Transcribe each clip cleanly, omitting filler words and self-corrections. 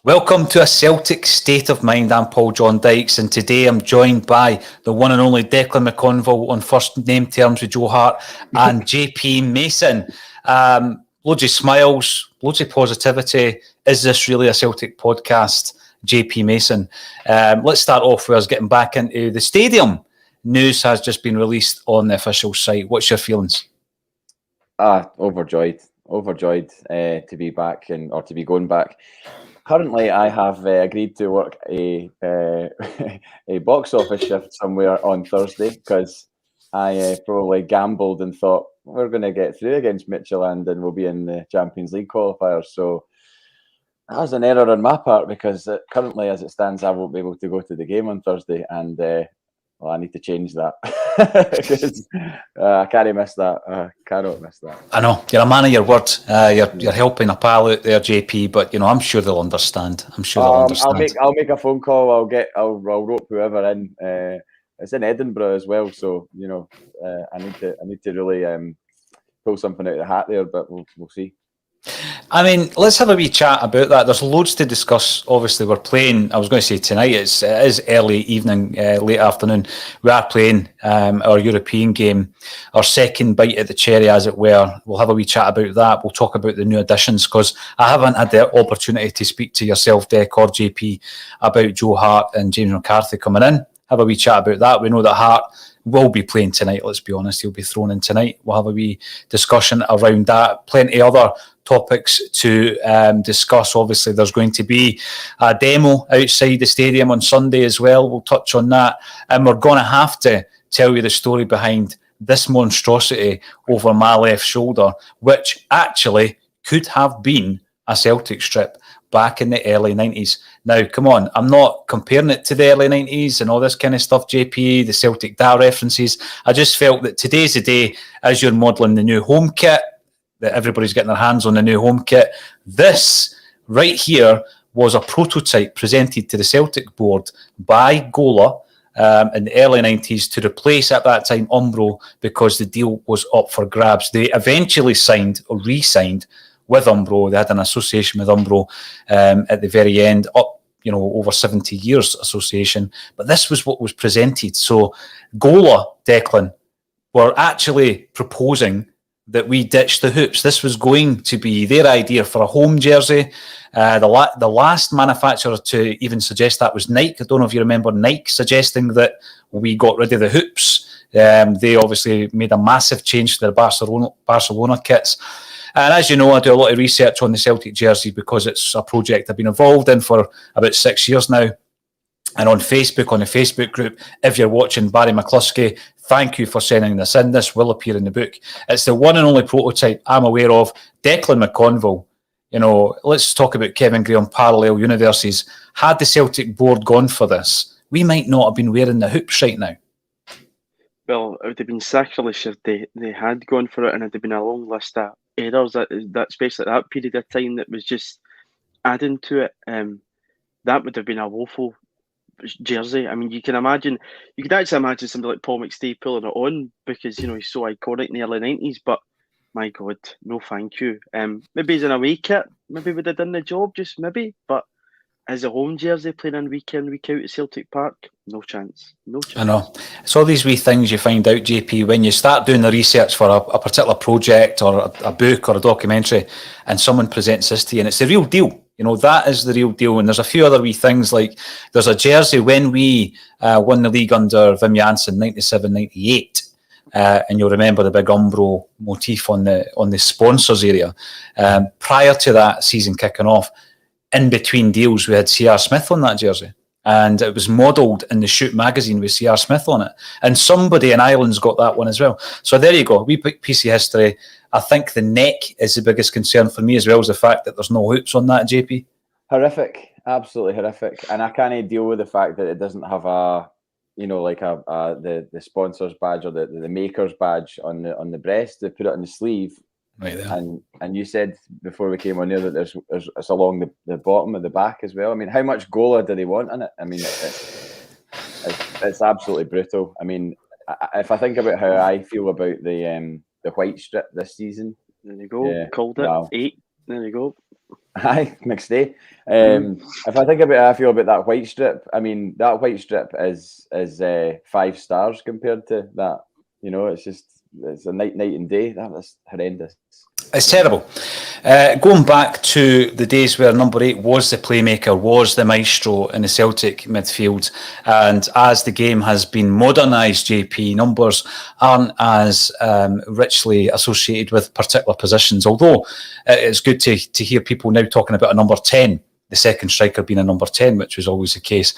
Welcome to A Celtic State of Mind. I'm Paul John Dykes, and today I'm joined by the one and only Declan McConville on first name terms with Joe Hart and JP Mason. Loads of smiles, loads of positivity. Is this really a Celtic podcast? JP Mason. Let's start off with us getting back into the stadium. News has just been released on the official site. What's your feelings? Overjoyed to be back or to be going back. Currently, I have agreed to work a box office shift somewhere on Thursday because I probably gambled and thought we're going to get through against Midtjylland and we'll be in the Champions League qualifiers. So that was an error on my part because currently, as it stands, I won't be able to go to the game on Thursday, and I need to change that because I can't miss that. I cannot miss that. I know you're a man of your word. You're helping a pal out there, JP. But I'm sure they'll understand. I'll make a phone call. I'll rope whoever in. It's in Edinburgh as well, so I need to really pull something out of the hat there. But we'll see. I mean, let's have a wee chat about that. There's loads to discuss. Obviously, we're playing, I was going to say tonight, it is early evening, late afternoon. We are playing our European game, our second bite at the cherry, as it were. We'll have a wee chat about that. We'll talk about the new additions, because I haven't had the opportunity to speak to yourself, Dec, or JP, about Joe Hart and James McCarthy coming in. Have a wee chat about that. We know that Hart will be playing tonight, let's be honest. He'll be thrown in tonight. We'll have a wee discussion around that. Plenty other topics to discuss. Obviously, there's going to be a demo outside the stadium on Sunday as well. We'll touch on that. And we're going to have to tell you the story behind this monstrosity over my left shoulder, which actually could have been a Celtic strip back in the early 90s. Now, come on, I'm not comparing it to the early 90s and all this kind of stuff, JP, the Celtic DA references. I just felt that today's the day, as you're modelling the new home kit, that everybody's getting their hands on the new home kit. This right here was a prototype presented to the Celtic board by Gola in the early 90s to replace, at that time, Umbro, because the deal was up for grabs. They eventually signed or re-signed with Umbro. They had an association with Umbro at the very end, up over 70 years association. But this was what was presented. So Gola, Declan, were actually proposing that we ditch the hoops. This was going to be their idea for a home jersey. The last manufacturer to even suggest that was Nike. I don't know if you remember Nike suggesting that we got rid of the hoops. They obviously made a massive change to their Barcelona kits. And as you know, I do a lot of research on the Celtic jersey because it's a project I've been involved in for about 6 years now. And on Facebook, on the Facebook group, if you're watching, Barry McCluskey, thank you for sending this in. This will appear in the book. It's the one and only prototype I'm aware of. Declan McConville. Let's talk about Kevin Graham parallel universes. Had the Celtic board gone for this, we might not have been wearing the hoops right now. Well, it would have been sacrilege if they had gone for it, and it'd have been a long list of errors that especially at that period of time that was just adding to it. That would have been a woeful jersey. I mean, you can actually imagine somebody like Paul McStay pulling it on because he's so iconic in the early 90s. But my God, no, thank you. Maybe as an away kit, maybe would have done the job, just maybe. But as a home jersey playing in week in, week out at Celtic Park, no chance. I know. It's all these wee things you find out, JP, when you start doing the research for a particular project or a book or a documentary, and someone presents this to you, and it's the real deal. That is the real deal. And there's a few other wee things, like there's a jersey when we won the league under Wim Jansen, 97-98. And you'll remember the big Umbro motif on the sponsors area. Prior to that season kicking off, in between deals, we had C.R. Smith on that jersey. And it was modelled in the Shoot magazine with C.R. Smith on it. And somebody in Ireland's got that one as well. So there you go, a wee piece of history. I think the neck is the biggest concern for me, as well as the fact that there's no hoops on that, JP. Horrific, absolutely horrific. And I can't deal with the fact that it doesn't have the sponsors badge or the maker's badge on the breast. They put it on the sleeve. Right there. And you said before we came on here that it's along the bottom of the back as well. I mean, how much Gola do they want in it? I mean, it's absolutely brutal. I mean, if I think about how I feel about the white strip this season, there you go. Called it 8. There you go. Aye, mixed day. If I think about how I feel about that white strip, I mean, that white strip is 5 stars compared to that. You know, it's a night and day. That was horrendous. It's terrible. Going back to the days where number 8 was the playmaker, was the maestro in the Celtic midfield, and as the game has been modernised, JP, numbers aren't as richly associated with particular positions, although it's good to hear people now talking about a number 10, the second striker being a number 10, which was always the case.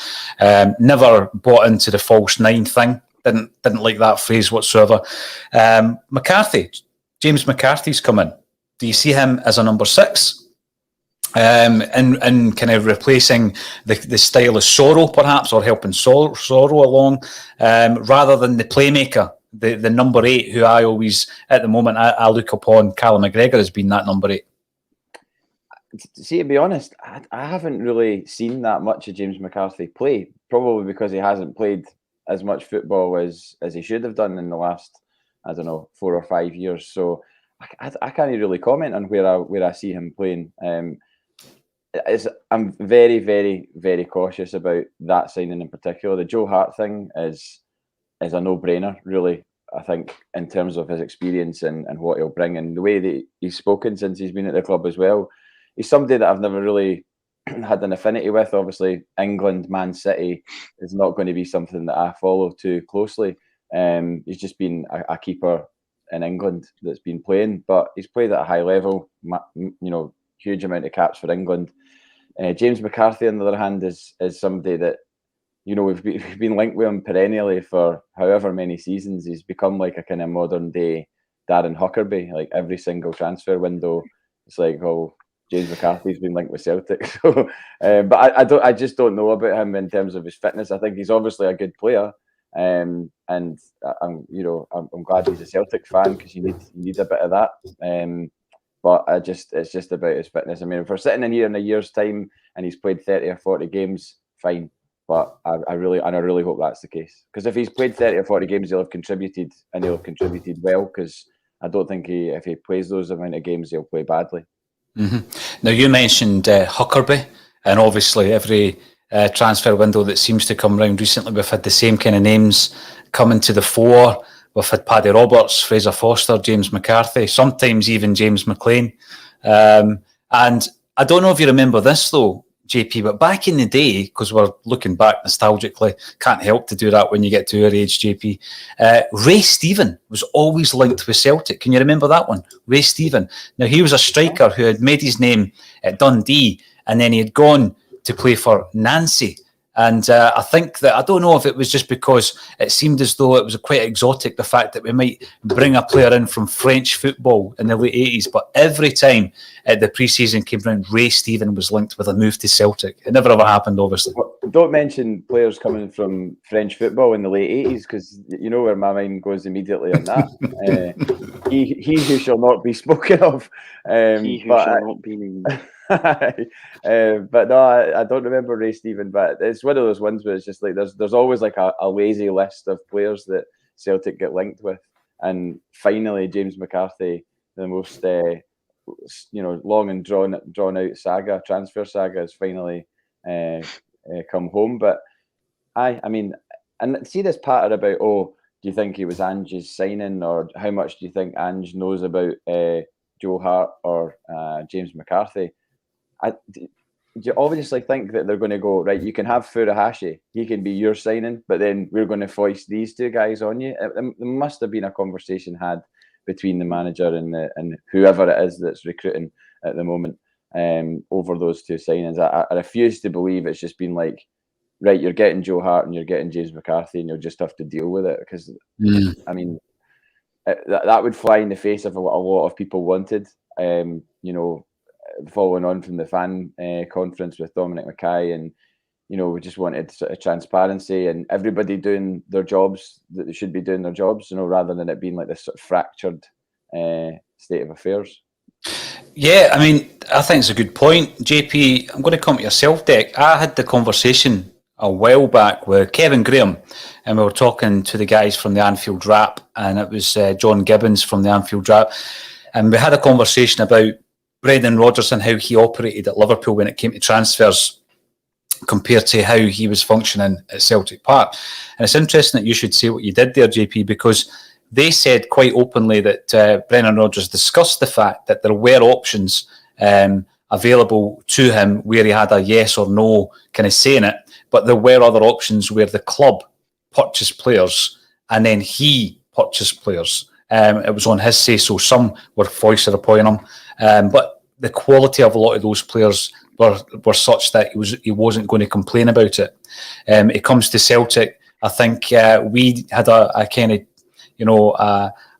Never bought into the false 9 thing, didn't like that phrase whatsoever. McCarthy, James McCarthy's come in. Do you see him as a number 6? And kind of replacing the style of Sorrow, perhaps, or helping Sorrow along, rather than the playmaker, the number 8, who I always, at the moment, I look upon Callum McGregor as being that number 8. See, to be honest, I haven't really seen that much of James McCarthy play, probably because he hasn't played as much football as he should have done in the last, I don't know, 4 or 5 years. So I can't really comment on where I see him playing. I'm very, very, very cautious about that signing in particular. The Joe Hart thing is a no-brainer, really. I think in terms of his experience and what he'll bring, and the way that he's spoken since he's been at the club as well. He's somebody that I've never really had an affinity with. Obviously, England, Man City is not going to be something that I follow too closely. He's just been a keeper in England that's been playing, but he's played at a high level, huge amount of caps for England. James McCarthy, on the other hand, is somebody that, we've been linked with him perennially for however many seasons. He's become like a kind of modern day Darren Huckerby. Like every single transfer window, it's like, oh, James McCarthy's been linked with Celtic. So, but I just don't know about him in terms of his fitness. I think he's obviously a good player. And I'm glad he's a Celtic fan, because you need a bit of that. But it's just about his fitness. I mean, if we're sitting in here in a year's time and he's played 30 or 40 games, fine. But I really hope that's the case, because if he's played 30 or 40 games, he'll have contributed, and he'll have contributed well. Because I don't think if he plays those amount of games, he'll play badly. Mm-hmm. Now, you mentioned Huckerby, and obviously every transfer window that seems to come round recently, we've had the same kind of names coming to the fore. We've had Paddy Roberts, Fraser Foster, James McCarthy, sometimes even James McLean. And I don't know if you remember this though, JP, but back in the day, because we're looking back nostalgically, can't help to do that when you get to our age, JP, Ray Stephen was always linked with Celtic. Can you remember that one? Ray Stephen. Now, he was a striker who had made his name at Dundee, and then he had gone to play for Nancy. And I think that, I don't know if it was just because it seemed as though it was quite exotic, the fact that we might bring a player in from French football in the late 80s, but every time the pre-season came round, Ray Stephen was linked with a move to Celtic. It never ever happened, obviously. Well, don't mention players coming from French football in the late 80s, because you know where my mind goes immediately on that. He who shall not be spoken of. He who shall not be named. But no, I don't remember Ray Stephen, but it's one of those ones where it's just like there's always like a lazy list of players that Celtic get linked with, and finally James McCarthy, the most long and drawn out transfer saga, has finally come home. But I mean, and see this patter about, oh, do you think he was Ange's signing, or how much do you think Ange knows about Joe Hart or James McCarthy? You obviously think that they're going to go, right, you can have Furuhashi, he can be your signing, but then we're going to foist these two guys on you. There must have been a conversation had between the manager and whoever it is that's recruiting at the moment over those two signings. I refuse to believe it's just been like, right, you're getting Joe Hart and you're getting James McCarthy, and you'll just have to deal with it. Because, I mean, that would fly in the face of what a lot of people wanted. Following on from the fan conference with Dominic Mackay, and we just wanted sort of transparency and everybody doing their jobs that they should be doing their jobs, rather than it being like this sort of fractured state of affairs. Yeah, I mean, I think it's a good point, JP. I'm going to come to yourself, Dick. I had the conversation a while back with Kevin Graham, and we were talking to the guys from the Anfield Rap, and it was John Gibbons from the Anfield Rap, and we had a conversation about Brendan Rodgers and how he operated at Liverpool when it came to transfers compared to how he was functioning at Celtic Park. And it's interesting that you should say what you did there, JP, because they said quite openly that Brendan Rodgers discussed the fact that there were options available to him where he had a yes or no kind of say in it, but there were other options where the club purchased players and then he purchased players. It was on his say, so some were foisted upon him, but the quality of a lot of those players were such that he wasn't going to complain about it. It comes to Celtic, I think we had a kind of,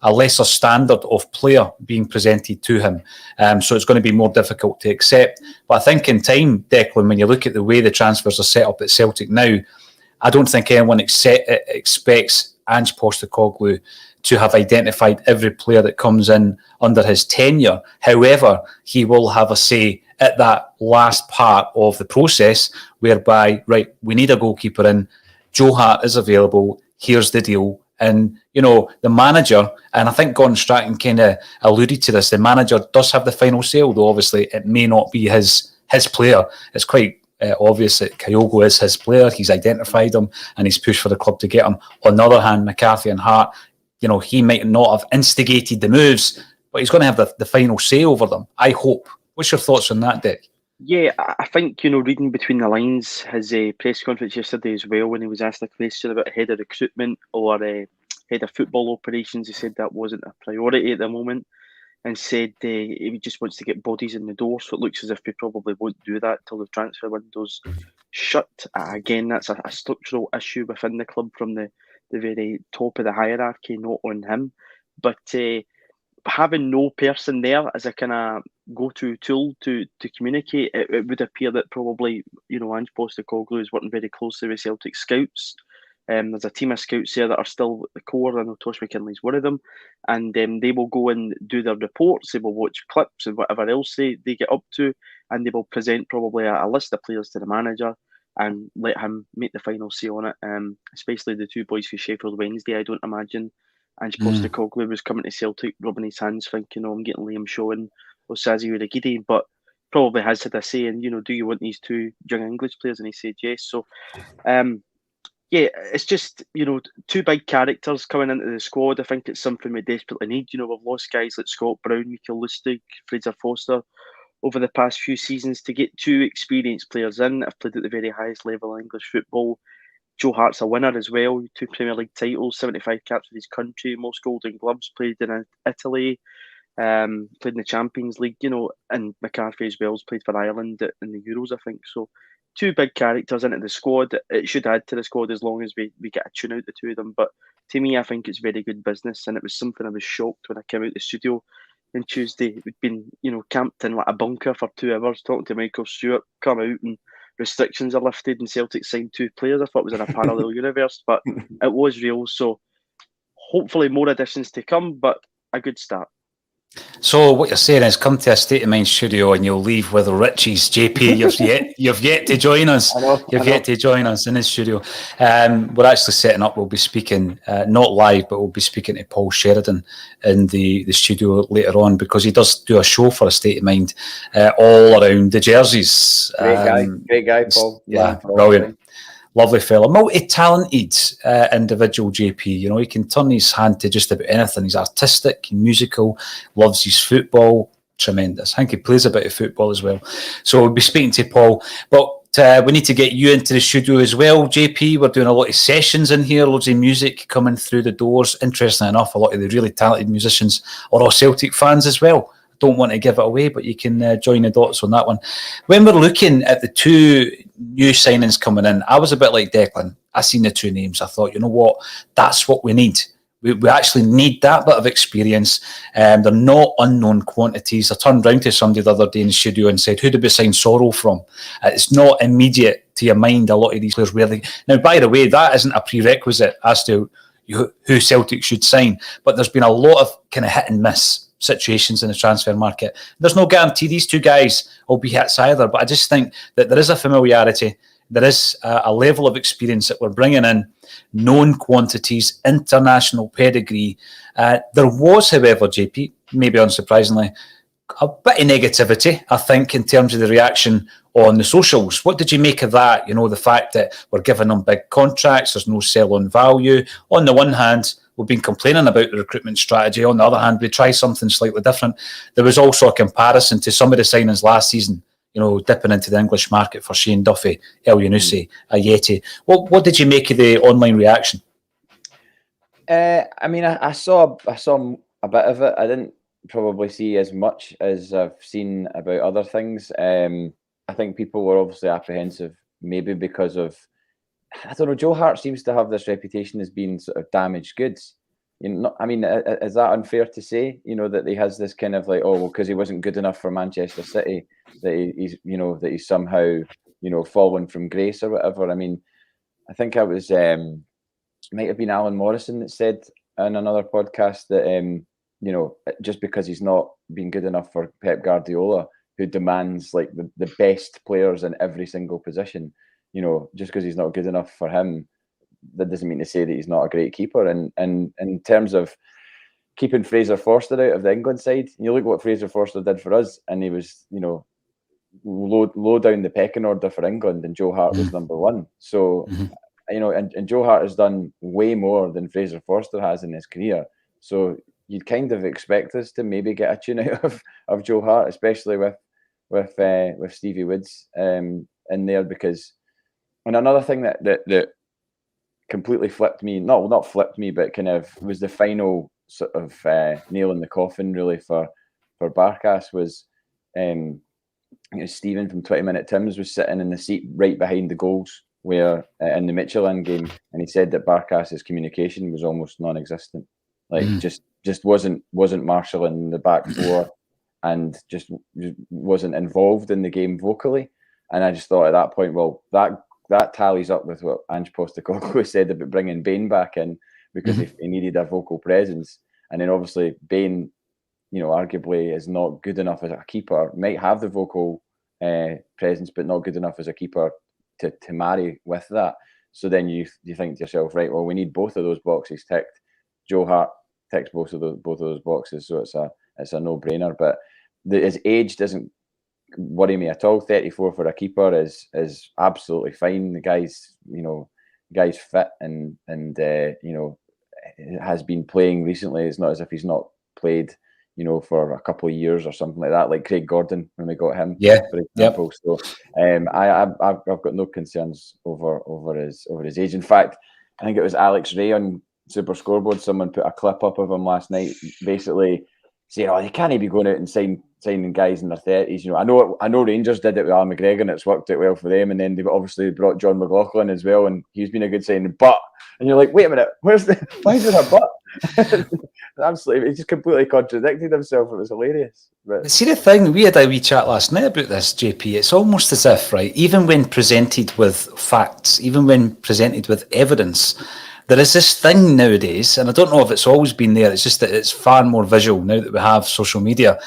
a lesser standard of player being presented to him. So it's going to be more difficult to accept. But I think in time, Declan, when you look at the way the transfers are set up at Celtic now, I don't think anyone expects Ange Postecoglou to have identified every player that comes in under his tenure. However, he will have a say at that last part of the process whereby, right, we need a goalkeeper in, Joe Hart is available, here's the deal. And, the manager, and I think Gordon Strachan kind of alluded to this, the manager does have the final say, although obviously it may not be his player. It's quite obvious that Kyogo is his player. He's identified him and he's pushed for the club to get him. On the other hand, McCarthy and Hart, he might not have instigated the moves, but he's going to have the final say over them, I hope. What's your thoughts on that, Dick? Yeah, I think, reading between the lines, his press conference yesterday as well, when he was asked a question about head of recruitment or head of football operations, he said that wasn't a priority at the moment and said he just wants to get bodies in the door. So it looks as if we probably won't do that till the transfer window's shut. Again, that's a structural issue within the club from the very top of the hierarchy, not on him. But having no person there as a kind of go-to tool to communicate, it would appear that probably, Ange Postecoglou is working very closely with Celtic scouts. There's a team of scouts there that are still the core. I know Tosh McKinley's one of them. And they will go and do their reports. They will watch clips and whatever else they get up to. And they will present probably a list of players to the manager and let him make the final say on it. Especially the two boys for Sheffield Wednesday. I don't imagine Ange Postecoglou was coming to Celtic, rubbing his hands, thinking, I'm getting Liam Shaw and Osazi Urhoghide, but probably has had a say in, do you want these two young English players? And he said yes. So, yeah, it's just, two big characters coming into the squad. I think it's something we desperately need. We've lost guys like Scott Brown, Mikael Lustig, Fraser Foster over the past few seasons. To get two experienced players in that have played at the very highest level of English football. Joe Hart's a winner as well, 2 Premier League titles, 75 caps with his country, most Golden Gloves, played in Italy, played in the Champions League, and McCarthy as well has played for Ireland in the Euros, I think. So two big characters into the squad. It should add to the squad as long as we get a tune out the two of them. But to me, I think it's very good business, and it was something I was shocked when I came out the studio on Tuesday. We'd been, camped in like a bunker for 2 hours talking to Michael Stewart, come out and restrictions are lifted and Celtic signed 2 players. I thought it was in a parallel universe, but it was real. So hopefully more additions to come, but a good start. So what you're saying is come to a State of Mind studio and you'll leave with riches. JP, you've yet to join us. You've yet to join us in the studio. We're actually setting up. We'll be speaking, not live, but we'll be speaking to Paul Sheridan in the studio later on because he does do a show for a State of Mind all around the jerseys. Great guy, Paul. Yeah, brilliant. Lovely fella, multi-talented individual, JP. He can turn his hand to just about anything. He's artistic, musical, loves his football. Tremendous. I think he plays a bit of football as well. So we'll be speaking to Paul. But we need to get you into the studio as well, JP. We're doing a lot of sessions in here, loads of music coming through the doors. Interestingly enough, a lot of the really talented musicians are all Celtic fans as well. Don't want to give it away, but you can join the dots on that one. When we're looking at the 2 new signings coming in, I was a bit like Declan. I seen the 2 names. I thought, you know what? That's what we need. We actually need that bit of experience. They're not unknown quantities. I turned round to somebody the other day in the studio and said, who did we sign Sorrell from? It's not immediate to your mind, a lot of these players. Now, by the way, that isn't a prerequisite as to who Celtic should sign, but there's been a lot of kind of hit and miss situations in the transfer market. There's no guarantee these 2 guys will be hits either, but I just think that there is a familiarity, there is a level of experience that we're bringing in, known quantities, international pedigree. There was, however, JP, maybe unsurprisingly, a bit of negativity, I think, in terms of the reaction on the socials. What did you make of that? The fact that we're giving them big contracts, there's no sell-on value. On the one hand, we've been complaining about the recruitment strategy. On the other hand, we try something slightly different. There was also a comparison to some of the signings last season, dipping into the English market for Shane Duffy, El Yunusi, Ayeti. What did you make of the online reaction? I saw a bit of it. I didn't probably see as much as I've seen about other things. I think people were obviously apprehensive, maybe because of, I don't know, Joe Hart seems to have this reputation as being sort of damaged goods. Is that unfair to say? That he has this kind of like, because he wasn't good enough for Manchester City, that he's somehow fallen from grace or whatever. I think it was might have been Alan Morrison that said in another podcast that just because he's not been good enough for Pep Guardiola, who demands like the best players in every single position, just because he's not good enough for him, that doesn't mean to say that he's not a great keeper. And in terms of keeping Fraser Forster out of the England side, you look what Fraser Forster did for us, and he was, low down the pecking order for England, and Joe Hart was number one. So, and Joe Hart has done way more than Fraser Forster has in his career. So you'd kind of expect us to maybe get a tune out of Joe Hart, especially with Stevie Woods in there, because. And another thing that completely flipped me, not flipped me, but kind of was the final sort of nail in the coffin really for Barkas was Stephen from 20 Minute Tims was sitting in the seat right behind the goals where in the Michelin game, and he said that Barkas's communication was almost non-existent, like just wasn't marshalling the back four and just wasn't involved in the game vocally. And I just thought at that point, well, that tallies up with what Ange Postecoglou said about bringing Bain back in, because he needed a vocal presence. And then obviously Bain, arguably is not good enough as a keeper, might have the vocal presence, but not good enough as a keeper to marry with that. So then you think to yourself, right, well, we need both of those boxes ticked. Joe Hart ticks both of those boxes, so it's a no-brainer. But his age doesn't worry me at all. 34 for a keeper is absolutely fine. The guy's fit and has been playing recently. It's not as if he's not played, for a couple of years or something like that, like Craig Gordon when we got him, for example. Yep. So I've got no concerns over his age. In fact, I think it was Alex Ray on Super Scoreboard. Someone put a clip up of him last night, basically saying, "He can't be going out and signing guys in their 30s." I know Rangers did it with Al McGregor, and it's worked out well for them. And then they obviously brought John McLaughlin as well, and he's been a good signing. But and you're like, wait a minute, why is there a but? Absolutely, he just completely contradicted himself. It was hilarious. But see, the thing, we had a wee chat last night about this, JP. It's almost as if, right, even when presented with facts, even when presented with evidence, there is this thing nowadays, and I don't know if it's always been there, it's just that it's far more visual now that we have social media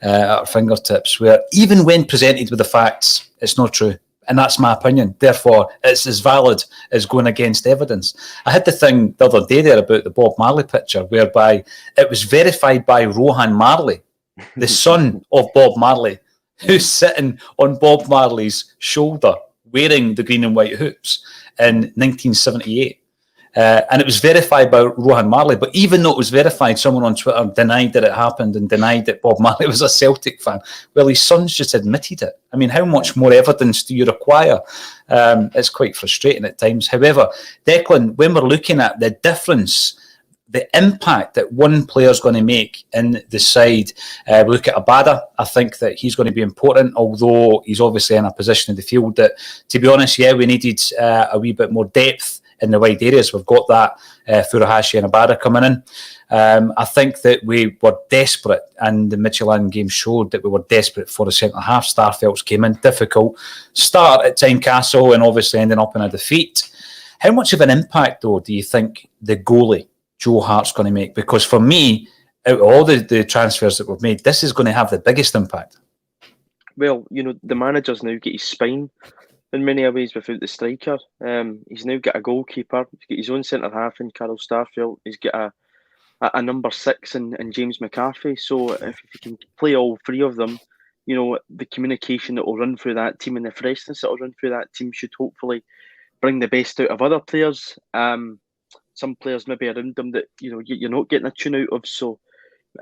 at our fingertips, where even when presented with the facts, it's not true. And that's my opinion. Therefore, it's as valid as going against evidence. I had the thing the other day there about the Bob Marley picture, whereby it was verified by Rohan Marley, the son of Bob Marley, who's sitting on Bob Marley's shoulder wearing the green and white hoops in 1978. And it was verified by Rohan Marley. But even though it was verified, someone on Twitter denied that it happened and denied that Bob Marley was a Celtic fan. Well, his son's just admitted it. I mean, how much more evidence do you require? It's quite frustrating at times. However, Declan, when we're looking at the difference, the impact that one player is going to make in the side, we look at Abada. I think that he's going to be important, although he's obviously in a position in the field that, to be honest, we needed a wee bit more depth in the wide areas. We've got that Furuhashi and Abada coming in. I think that we were desperate, and the Michelin game showed that we were desperate for a centre-half. Starfelt's came in, difficult start at Tynecastle and obviously ending up in a defeat. How much of an impact, though, do you think the goalie, Joe Hart's, going to make? Because for me, out of all the transfers that we've made, this is going to have the biggest impact. Well, the manager's now got his spine in many ways without the striker. He's now got a goalkeeper. He's got his own centre half in Carl Starfelt. He's got a number 6 in James McCarthy. So if you can play all three of them, you know, the communication that will run through that team and the freshness that will run through that team should hopefully bring the best out of other players. Some players maybe around them that, you know, you're not getting a tune out of. So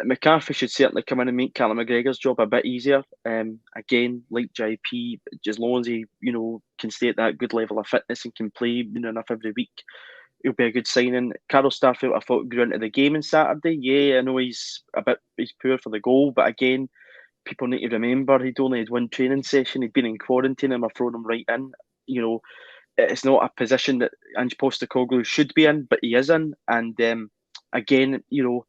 McCarthy should certainly come in and make Callum McGregor's job a bit easier. Again, like JP, as long as he, you know, can stay at that good level of fitness and can play, you know, enough every week, he'll be a good signing. Carl Starfield, I thought, grew into the game on Saturday. Yeah, I know he's poor for the goal, but again, people need to remember he'd only had one training session. He'd been in quarantine, and we're throwing him right in. You know, it's not a position that Ange Postecoglou should be in, but he is in. And again, you know,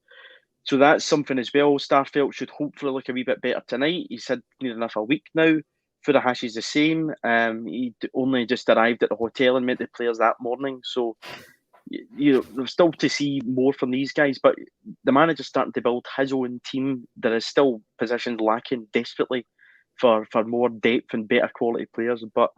so that's something as well. Starfelt should hopefully look a wee bit better tonight. He's had near enough a week now. Furuhashi is the same. He only just arrived at the hotel and met the players that morning. So, you know, there's still to see more from these guys. But the manager's starting to build his own team. There is still positions lacking desperately for more depth and better quality players. But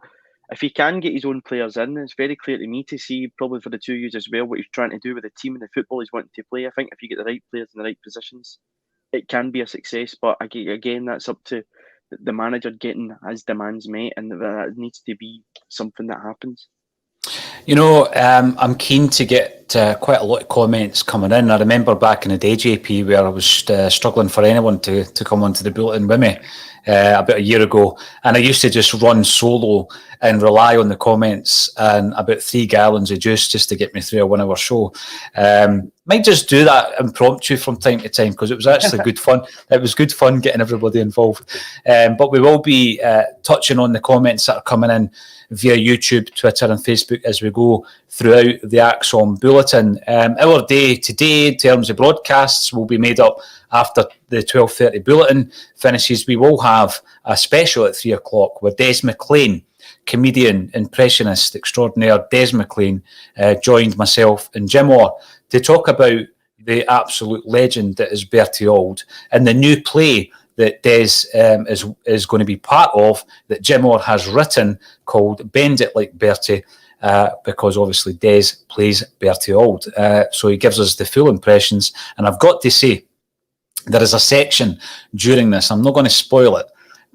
if he can get his own players in, it's very clear to me to see, probably for the 2 years as well, what he's trying to do with the team and the football he's wanting to play. I think if you get the right players in the right positions, it can be a success. But again, that's up to the manager getting his demands met, and that needs to be something that happens. You know, I'm keen to get quite a lot of comments coming in. I remember back in the day, JP, where I was struggling for anyone to come onto the bulletin with me about a year ago. And I used to just run solo and rely on the comments and about 3 gallons of juice just to get me through a 1 hour show. Might just do that impromptu from time to time, because it was actually good fun. It was good fun getting everybody involved. But we will be touching on the comments that are coming in via YouTube, Twitter and Facebook as we go throughout the ACSOM Bulletin. Our day today in terms of broadcasts will be made up after the 12:30 Bulletin finishes. We will have a special at 3 o'clock where Des McLean, comedian, impressionist extraordinaire Des McLean, joined myself and Jim Orr to talk about the absolute legend that is Bertie Auld and the new play that Des is going to be part of, that Jim Orr has written, called Bend It Like Bertie, because obviously Des plays Bertie Auld. So he gives us the full impressions. And I've got to say, there is a section during this, I'm not going to spoil it,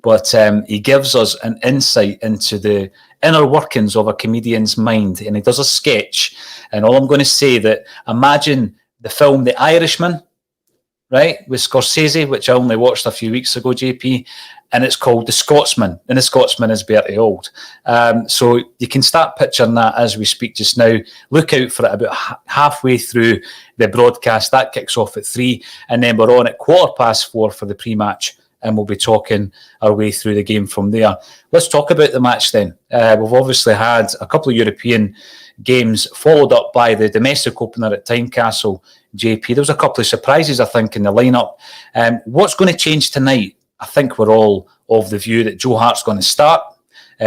but he gives us an insight into the inner workings of a comedian's mind. And he does a sketch. And all I'm going to say that, imagine the film The Irishman, right, with Scorsese, which I only watched a few weeks ago, JP, and it's called The Scotsman, and The Scotsman is Bertie Auld. So you can start picturing that as we speak just now. Look out for it about halfway through the broadcast. That kicks off at 3, and then we're on at 4:15 for the pre-match, and we'll be talking our way through the game from there. Let's talk about the match then. We've obviously had a couple of European games followed up by the domestic opener at Tynecastle. JP, there was a couple of surprises, I think, in the lineup. What's going to change tonight? I think we're all of the view that Joe Hart's going to start.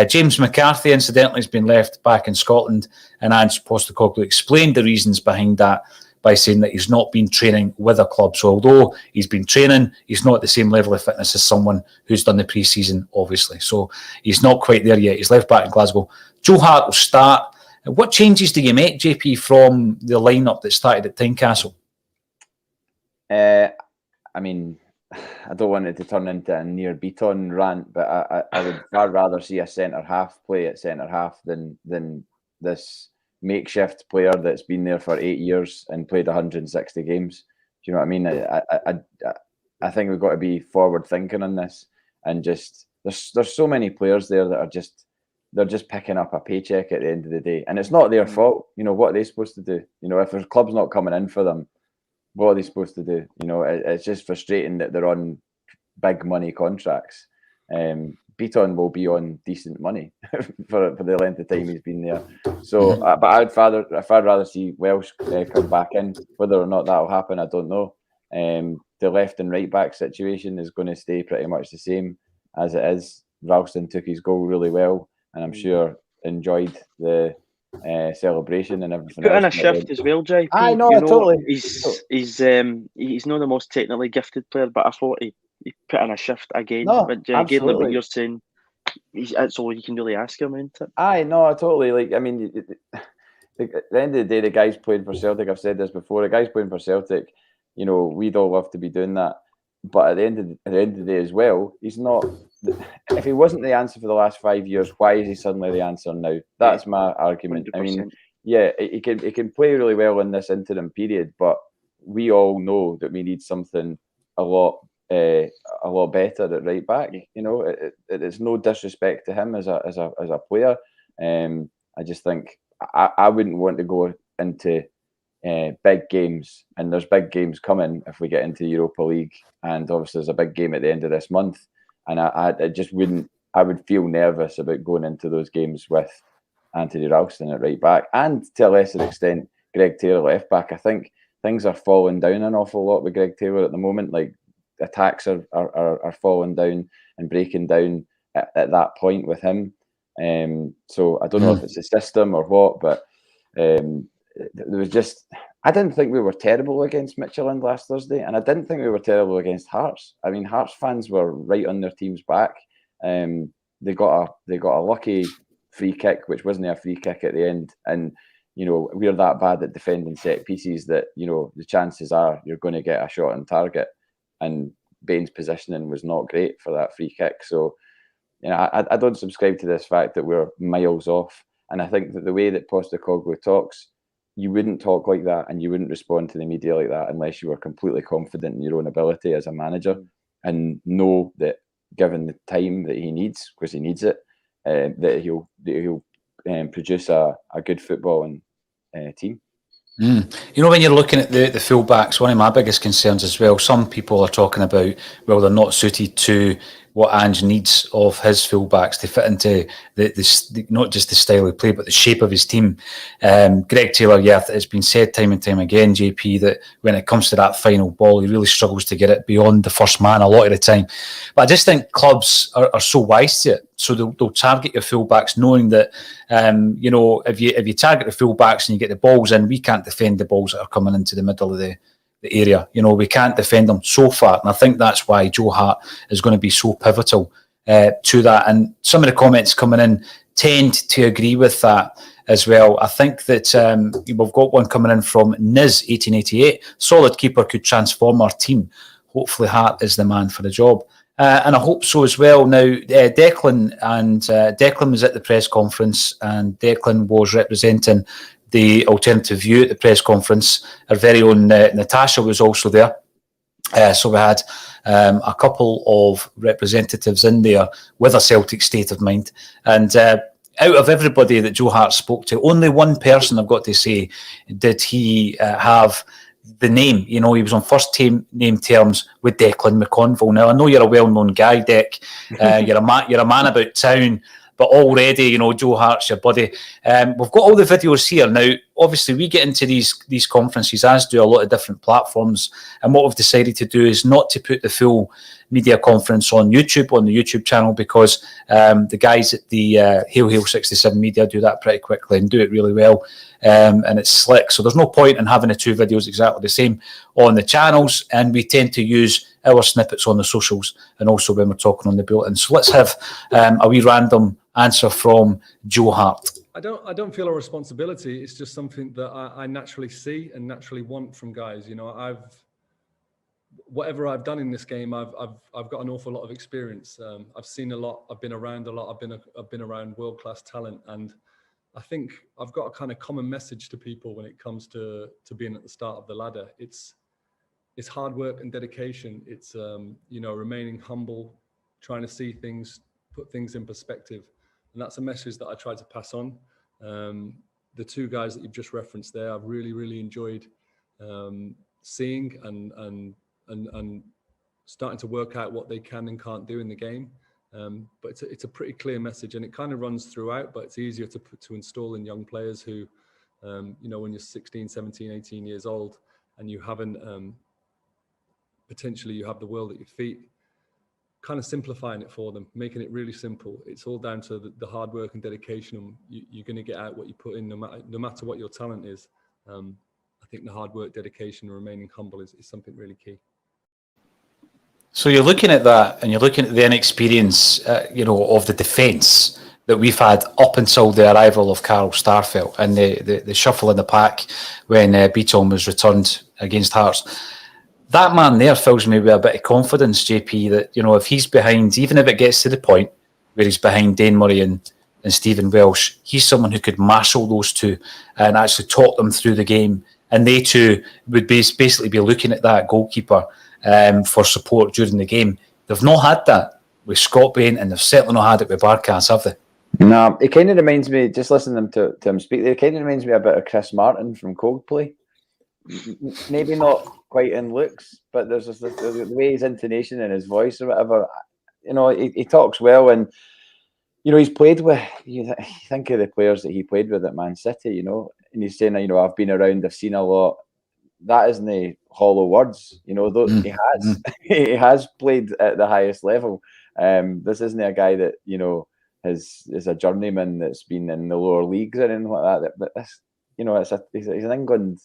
James McCarthy, incidentally, has been left back in Scotland, and Ange Postecoglou explained the reasons behind that by saying that he's not been training with a club. So although he's been training, he's not at the same level of fitness as someone who's done the pre-season, obviously. So he's not quite there yet. He's left back in Glasgow. Joe Hart will start. What changes do you make, JP, from the lineup that started at Tynecastle? I mean, I don't want it to turn into a near Beaton rant, but I would far rather see a centre-half play at centre-half than this makeshift player that's been there for 8 years and played 160 games. Do you know what I mean? I think we've got to be forward-thinking on this, and just there's so many players there that are they're just picking up a paycheck at the end of the day, and it's not their fault. You know, what are they supposed to do? You know, if there's clubs not coming in for them, what are they supposed to do? You know, it's just frustrating that they're on big money contracts. Beaton will be on decent money for the length of time he's been there. So, but I'd rather see Welsh come back in. Whether or not that will happen, I don't know. The left and right back situation is going to stay pretty much the same as it is. Ralston took his goal really well, and I'm sure enjoyed the celebration and everything. Put in a shift as well, JP. I know, totally. He's not the most technically gifted player, but I thought he put in a shift again. No, but again, like what you're saying, that's all you can really ask him, isn't it? I know, I totally. Like, I mean, at the end of the day, the guy's playing for Celtic. I've said this before. The guy's playing for Celtic. you know, we'd all love to be doing that. But at the end of the day as well, he's not. If he wasn't the answer for the last 5 years, why is he suddenly the answer now? That's my argument. 100%. I mean, yeah, he can play really well in this interim period, but we all know that we need something a lot better at right back. You know, it's no disrespect to him as a player. I just think I wouldn't want to go into big games, and there's big games coming if we get into the Europa League, and obviously there's a big game at the end of this month, and I just wouldn't. I would feel nervous about going into those games with Anthony Ralston at right back, and to a lesser extent Greg Taylor left back. I think things are falling down an awful lot with Greg Taylor at the moment. Like, attacks are falling down and breaking down at that point with him. So I don't know if it's a system or what, but there was just, I didn't think we were terrible against Midtjylland last Thursday, and I didn't think we were terrible against Hearts. I mean, Hearts fans were right on their team's back. They got a lucky free kick, which wasn't a free kick at the end, and you know, we're that bad at defending set pieces that, you know, the chances are you're going to get a shot on target, and Bain's positioning was not great for that free kick. So, you know, I don't subscribe to this fact that we're miles off, and I think that the way that Postecoglou talks, you wouldn't talk like that and you wouldn't respond to the media like that unless you were completely confident in your own ability as a manager and know that given the time that he needs, because he needs it, that he'll produce a good footballing team. You know, when you're looking at the fullbacks, one of my biggest concerns as well, some people are talking about, well, they're not suited to what Ange needs of his fullbacks to fit into the not just the style of play, but the shape of his team. Greg Taylor, yeah, it's been said time and time again, JP, that when it comes to that final ball, he really struggles to get it beyond the first man a lot of the time. But I just think clubs are so wise to it. So they'll target your fullbacks, knowing that, you know, if you target the fullbacks and you get the balls in, we can't defend the balls that are coming into the middle of the area. You know, we can't defend them so far. And I think that's why Joe Hart is going to be so pivotal to that. And some of the comments coming in tend to agree with that as well. I think that we've got one coming in from Niz1888. Solid keeper could transform our team. Hopefully Hart is the man for the job. And I hope so as well. Now, Declan was at the press conference, and Declan was representing the alternative view at the press conference. Our very own Natasha was also there. So we had a couple of representatives in there with a Celtic state of mind. And out of everybody that Joe Hart spoke to, only one person, I've got to say, did he have the name. You know, he was on first name terms with Declan McConville. Now, I know you're a well-known guy, Dec. You're a man about town. But already, you know, Joe Hart's your buddy. We've got all the videos here. Now, obviously, we get into these conferences, as do a lot of different platforms. And what we've decided to do is not to put the full media conference on YouTube, on the YouTube channel, because the guys at the Hail 67 Media do that pretty quickly and do it really well. And it's slick. So there's no point in having the two videos exactly the same on the channels. And we tend to use our snippets on the socials and also when we're talking on the bulletin. So let's have a wee random answer from Joe Hart. I don't feel a responsibility. It's just something that I naturally see and naturally want from guys. You know, whatever I've done in this game, I've got an awful lot of experience. I've seen a lot. I've been around a lot. I've been around world-class talent, and I think I've got a kind of common message to people when it comes to being at the start of the ladder. It's hard work and dedication. It's you know, remaining humble, trying to see things, put things in perspective. And that's a message that I try to pass on. The two guys that you've just referenced there, I've really, really enjoyed seeing and starting to work out what they can and can't do in the game. But it's a pretty clear message, and it kind of runs throughout, but it's easier to install in young players who, you know, when you're 16, 17, 18 years old and you haven't, potentially you have the world at your feet, kind of simplifying it for them, making it really simple. It's all down to the hard work and dedication, and you're going to get out what you put in, no matter what your talent is. I think the hard work, dedication, and remaining humble is something really key. So you're looking at that, and you're looking at the inexperience, you know, of the defence that we've had up until the arrival of Carl Starfelt and the shuffle in the pack when Beaton was returned against Hearts. that man there fills me with a bit of confidence, JP, that, you know, if he's behind, even if it gets to the point where he's behind Dane Murray and Stephen Welsh, he's someone who could marshal those two and actually talk them through the game. And they too would basically be looking at that goalkeeper for support during the game. They've not had that with Scott Bain, and they've certainly not had it with Barkas, have they? No, it kind of reminds me, just listening to him speak, it kind of reminds me a bit of Chris Martin from Coldplay. Maybe not quite in looks, but there's just the way his intonation and his voice or whatever. You know, he talks well, and you know, he's played with. You think of the players that he played with at Man City, you know, and he's saying, you know, I've been around, I've seen a lot. That isn't the hollow words, you know. He has, he has played at the highest level. This isn't a guy that, you know, is a journeyman that's been in the lower leagues or anything like that. But this, you know, he's an England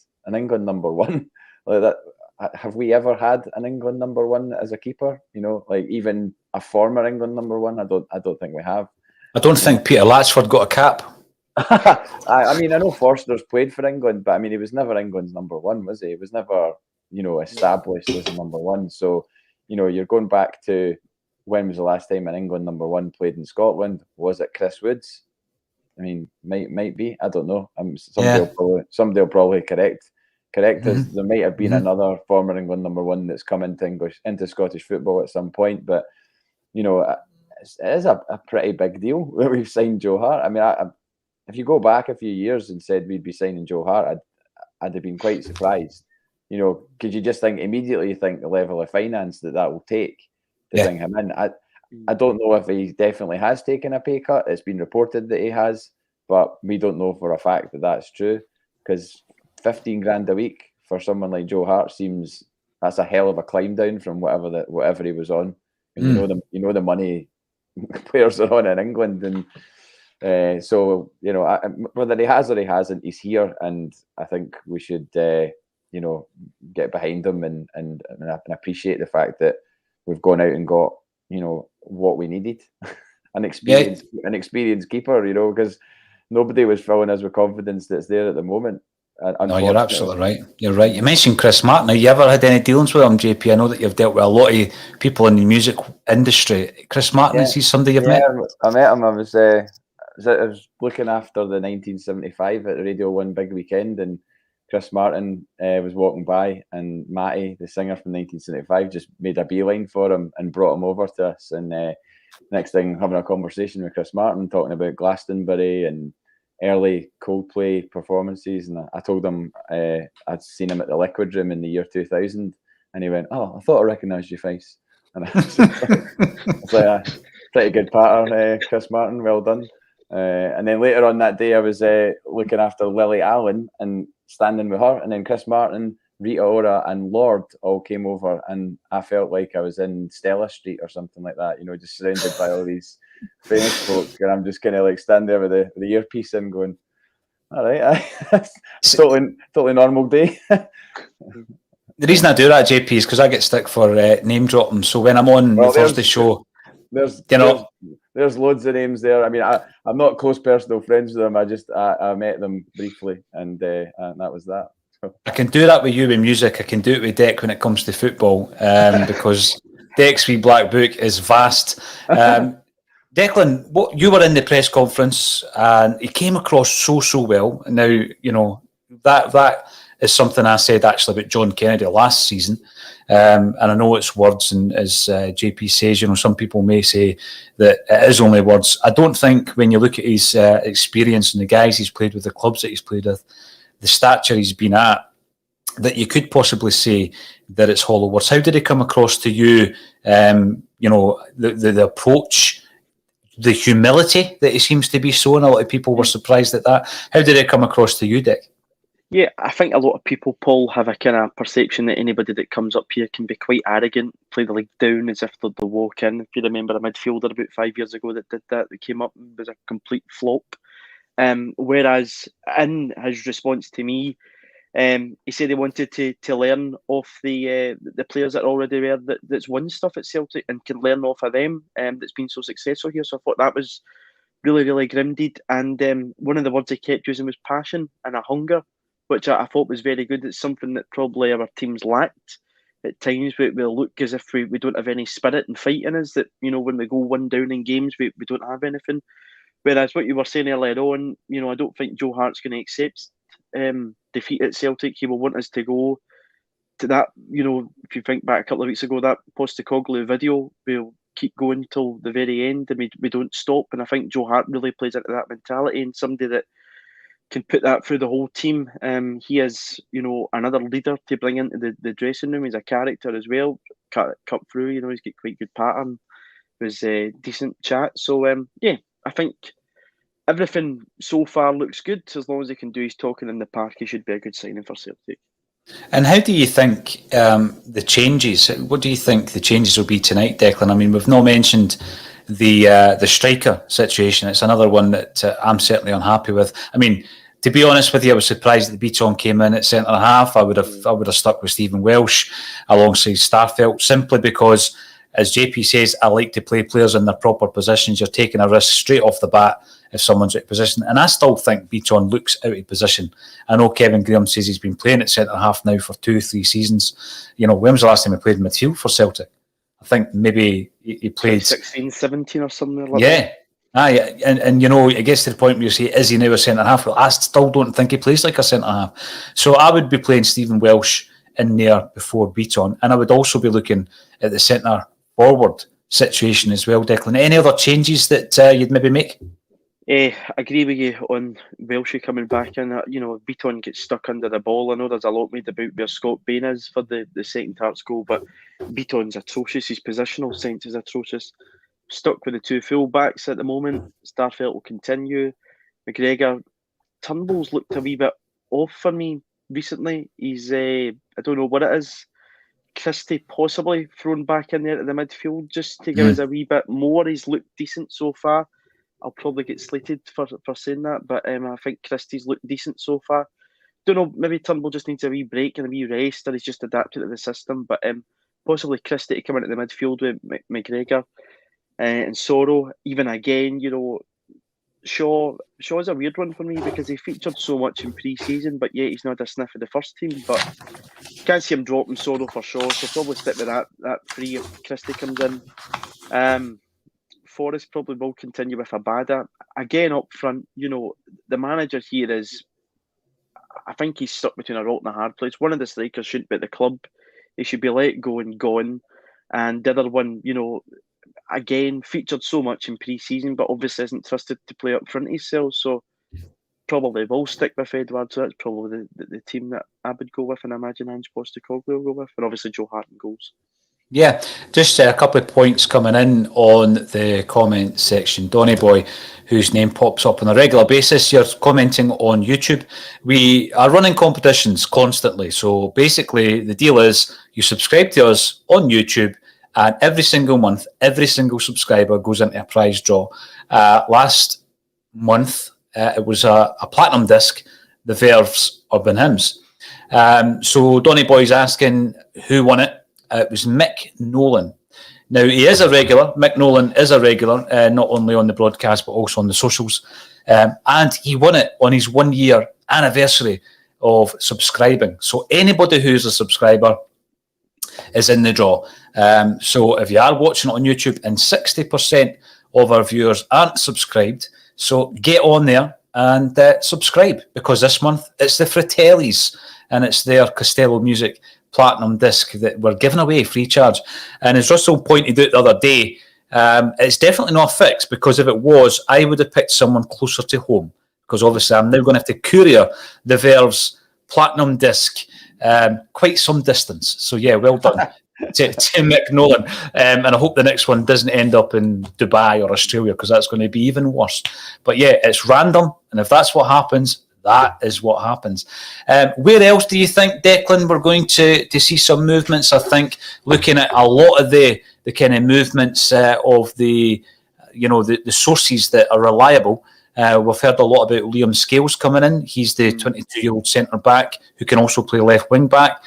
number one. Like that. Have we ever had an England number one as a keeper? You know, like even a former England number one. I don't think we have. I don't think Peter Latchford got a cap. I mean, I know Forster's played for England, but I mean, he was never England's number one, was he? He was never, you know, established as a number one. So, you know, you're going back to when was the last time an England number one played in Scotland? Was it Chris Woods? I mean, might be. I don't know. Somebody will probably correct us. There might have been another former England number one that's come into Scottish football at some point, but you know, it is a pretty big deal that we've signed Joe Hart. I mean, if you go back a few years and said we'd be signing Joe Hart, I'd have been quite surprised. You know, because you just immediately think the level of finance that will take to bring him in. I don't know if he definitely has taken a pay cut. It's been reported that he has, but we don't know for a fact that that's true, because 15 grand a week for someone like Joe Hart that's a hell of a climb down from whatever he was on. And you know the money players are on in England, and so you know, whether he has or he hasn't, he's here, and I think we should you know, get behind him and appreciate the fact that we've gone out and got, you know, what we needed. an experienced keeper, you know, because nobody was filling us with confidence that's there at the moment. No, you're absolutely right. You're right. You mentioned Chris Martin. Have you ever had any dealings with him, JP? I know that you've dealt with a lot of people in the music industry. Chris Martin, is he somebody you've met? I met him. I was looking after the 1975 at Radio 1 Big Weekend, and Chris Martin was walking by, and Matty, the singer from 1975, just made a beeline for him and brought him over to us. And next thing, having a conversation with Chris Martin, talking about Glastonbury and early Coldplay performances, and I told him I'd seen him at the Liquid Room in the year 2000, and he went, "Oh, I thought I recognised your face." And I was like, "Pretty good patter, Chris Martin, well done." And then later on that day, I was looking after Lily Allen and standing with her, and then Chris Martin, Rita Ora, and Lord all came over, and I felt like I was in Stella Street or something like that, you know, just surrounded by all these famous folk, and I'm just kind of like standing there with the earpiece in, going, "All right, totally normal day." The reason I do that, JP, is because I get stick for name dropping. So when I'm on the Thursday show, there's loads of names there. I mean, I'm not close personal friends with them. I met them briefly, and that was that. I can do that with you with music. I can do it with Dec when it comes to football, because Dec's wee black book is vast. Declan, you were in the press conference, and he came across so well. Now, you know, that is something I said actually about John Kennedy last season. And I know it's words, and as JP says, you know, some people may say that it is only words. I don't think when you look at his experience and the guys he's played with, the clubs that he's played with, the stature he's been at, that you could possibly say that it's hollow words. How did it come across to you? You know, the approach, the humility that he seems to be showing. A lot of people were surprised at that. How did it come across to you, Dick? Yeah, I think a lot of people, Paul, have a kind of perception that anybody that comes up here can be quite arrogant, play the league down as if they're the walk in. If you remember a midfielder about 5 years ago that did that came up and was a complete flop. Whereas in his response to me, he said he wanted to learn off the players that are already there that's won stuff at Celtic and can learn off of them, that's been so successful here. So I thought that was really, really grounded. And one of the words he kept using was passion and a hunger, which I thought was very good. It's something that probably our teams lacked at times we look as if we don't have any spirit and fight in us, that, when we go one down in games, we don't have anything. Whereas what you were saying earlier on, I don't think Joe Hart's going to accept defeat at Celtic. He will want us to go to that, if you think back a couple of weeks ago, that Postecoglou video, we'll keep going till the very end, and we don't stop. And I think Joe Hart really plays into that mentality, and somebody that can put that through the whole team. He is, another leader to bring into the dressing room. He's a character as well. Cut through, he's got quite good pattern. It was a decent chat. So, I think everything so far looks good. As long as he can do his talking in the park, he should be a good signing for Celtic. And how do you think the changes? What do you think the changes will be tonight, Declan? I mean, we've not mentioned the striker situation. It's another one that I'm certainly unhappy with. I mean, to be honest with you, I was surprised that Beaton came in at centre half. I would have stuck with Stephen Welsh alongside Starfelt, simply because, as JP says, I like to play players in their proper positions. You're taking a risk straight off the bat if someone's out of position. And I still think Beaton looks out of position. I know Kevin Graham says he's been playing at centre-half now for 2-3 seasons. When was the last time he played midfield for Celtic? I think maybe he played... 16, 17 or something like that. Yeah. And it gets to the point where you say, is he now a centre-half? Well, I still don't think he plays like a centre-half. So I would be playing Stephen Welsh in there before Beaton. And I would also be looking at the centre-forward situation as well, Declan. Any other changes that you'd maybe make? I agree with you on Welsh coming back in. If Beaton gets stuck under the ball, I know there's a lot made about where Scott Bain is for the second Hearts goal, but Beaton's atrocious. His positional sense is atrocious. Stuck with the two full-backs at the moment. Starfelt will continue. McGregor, Turnbull's looked a wee bit off for me recently. He's, I don't know what it is. Christie possibly thrown back in there at the midfield just to give us a wee bit more. He's looked decent so far. I'll probably get slated for saying that, but I think Christie's looked decent so far. Don't know, maybe Turnbull just needs a wee break and a wee rest, or he's just adapted to the system, but possibly Christie to come into the midfield with McGregor and Sorrow. Even again, Shaw's a weird one for me because he featured so much in pre-season, but yet he's not a sniff of the first team. But can't see him dropping Sorrow for Shaw, so probably stick with that three if Christie comes in. Forrest probably will continue with Abada. Again, up front, the manager here is, I think he's stuck between a rock and a hard place. One of the strikers shouldn't be at the club. He should be let go and gone. And the other one, again, featured so much in pre-season, but obviously isn't trusted to play up front himself. So probably will stick with Edward. So that's probably the team that I would go with, and I imagine Ange Postecoglou will go with. And obviously Joe Hart in goals. Yeah, just a couple of points coming in on the comment section. Donny Boy, whose name pops up on a regular basis, you're commenting on YouTube. We are running competitions constantly. So basically the deal is you subscribe to us on YouTube, and every single month, every single subscriber goes into a prize draw. Last month, it was a platinum disc, the Verve's Urban Hymns. So Donny Boy's asking who won it. It was Mick Nolan. Now, he is a regular. Mick Nolan is a regular, not only on the broadcast, but also on the socials. And he won it on his 1 year anniversary of subscribing. So anybody who's a subscriber is in the draw. So if you are watching it on YouTube, and 60% of our viewers aren't subscribed, so get on there and subscribe, because this month it's the Fratellis and it's their Costello Music platinum disc that we're giving away free charge. And as Russell pointed out the other day, it's definitely not fixed, because if it was, I would have picked someone closer to home, because obviously I'm now going to have to courier the Verve's platinum disc quite some distance. So yeah, well done to Mick Nolan. And I hope the next one doesn't end up in Dubai or Australia, because that's going to be even worse. But yeah, it's random, and if that's what happens, that is what happens. Where else do you think, Declan, we're going to see some movements? I think looking at a lot of the kind of movements of the sources that are reliable. We've heard a lot about Liam Scales coming in. He's the 22-year-old centre back who can also play left wing back.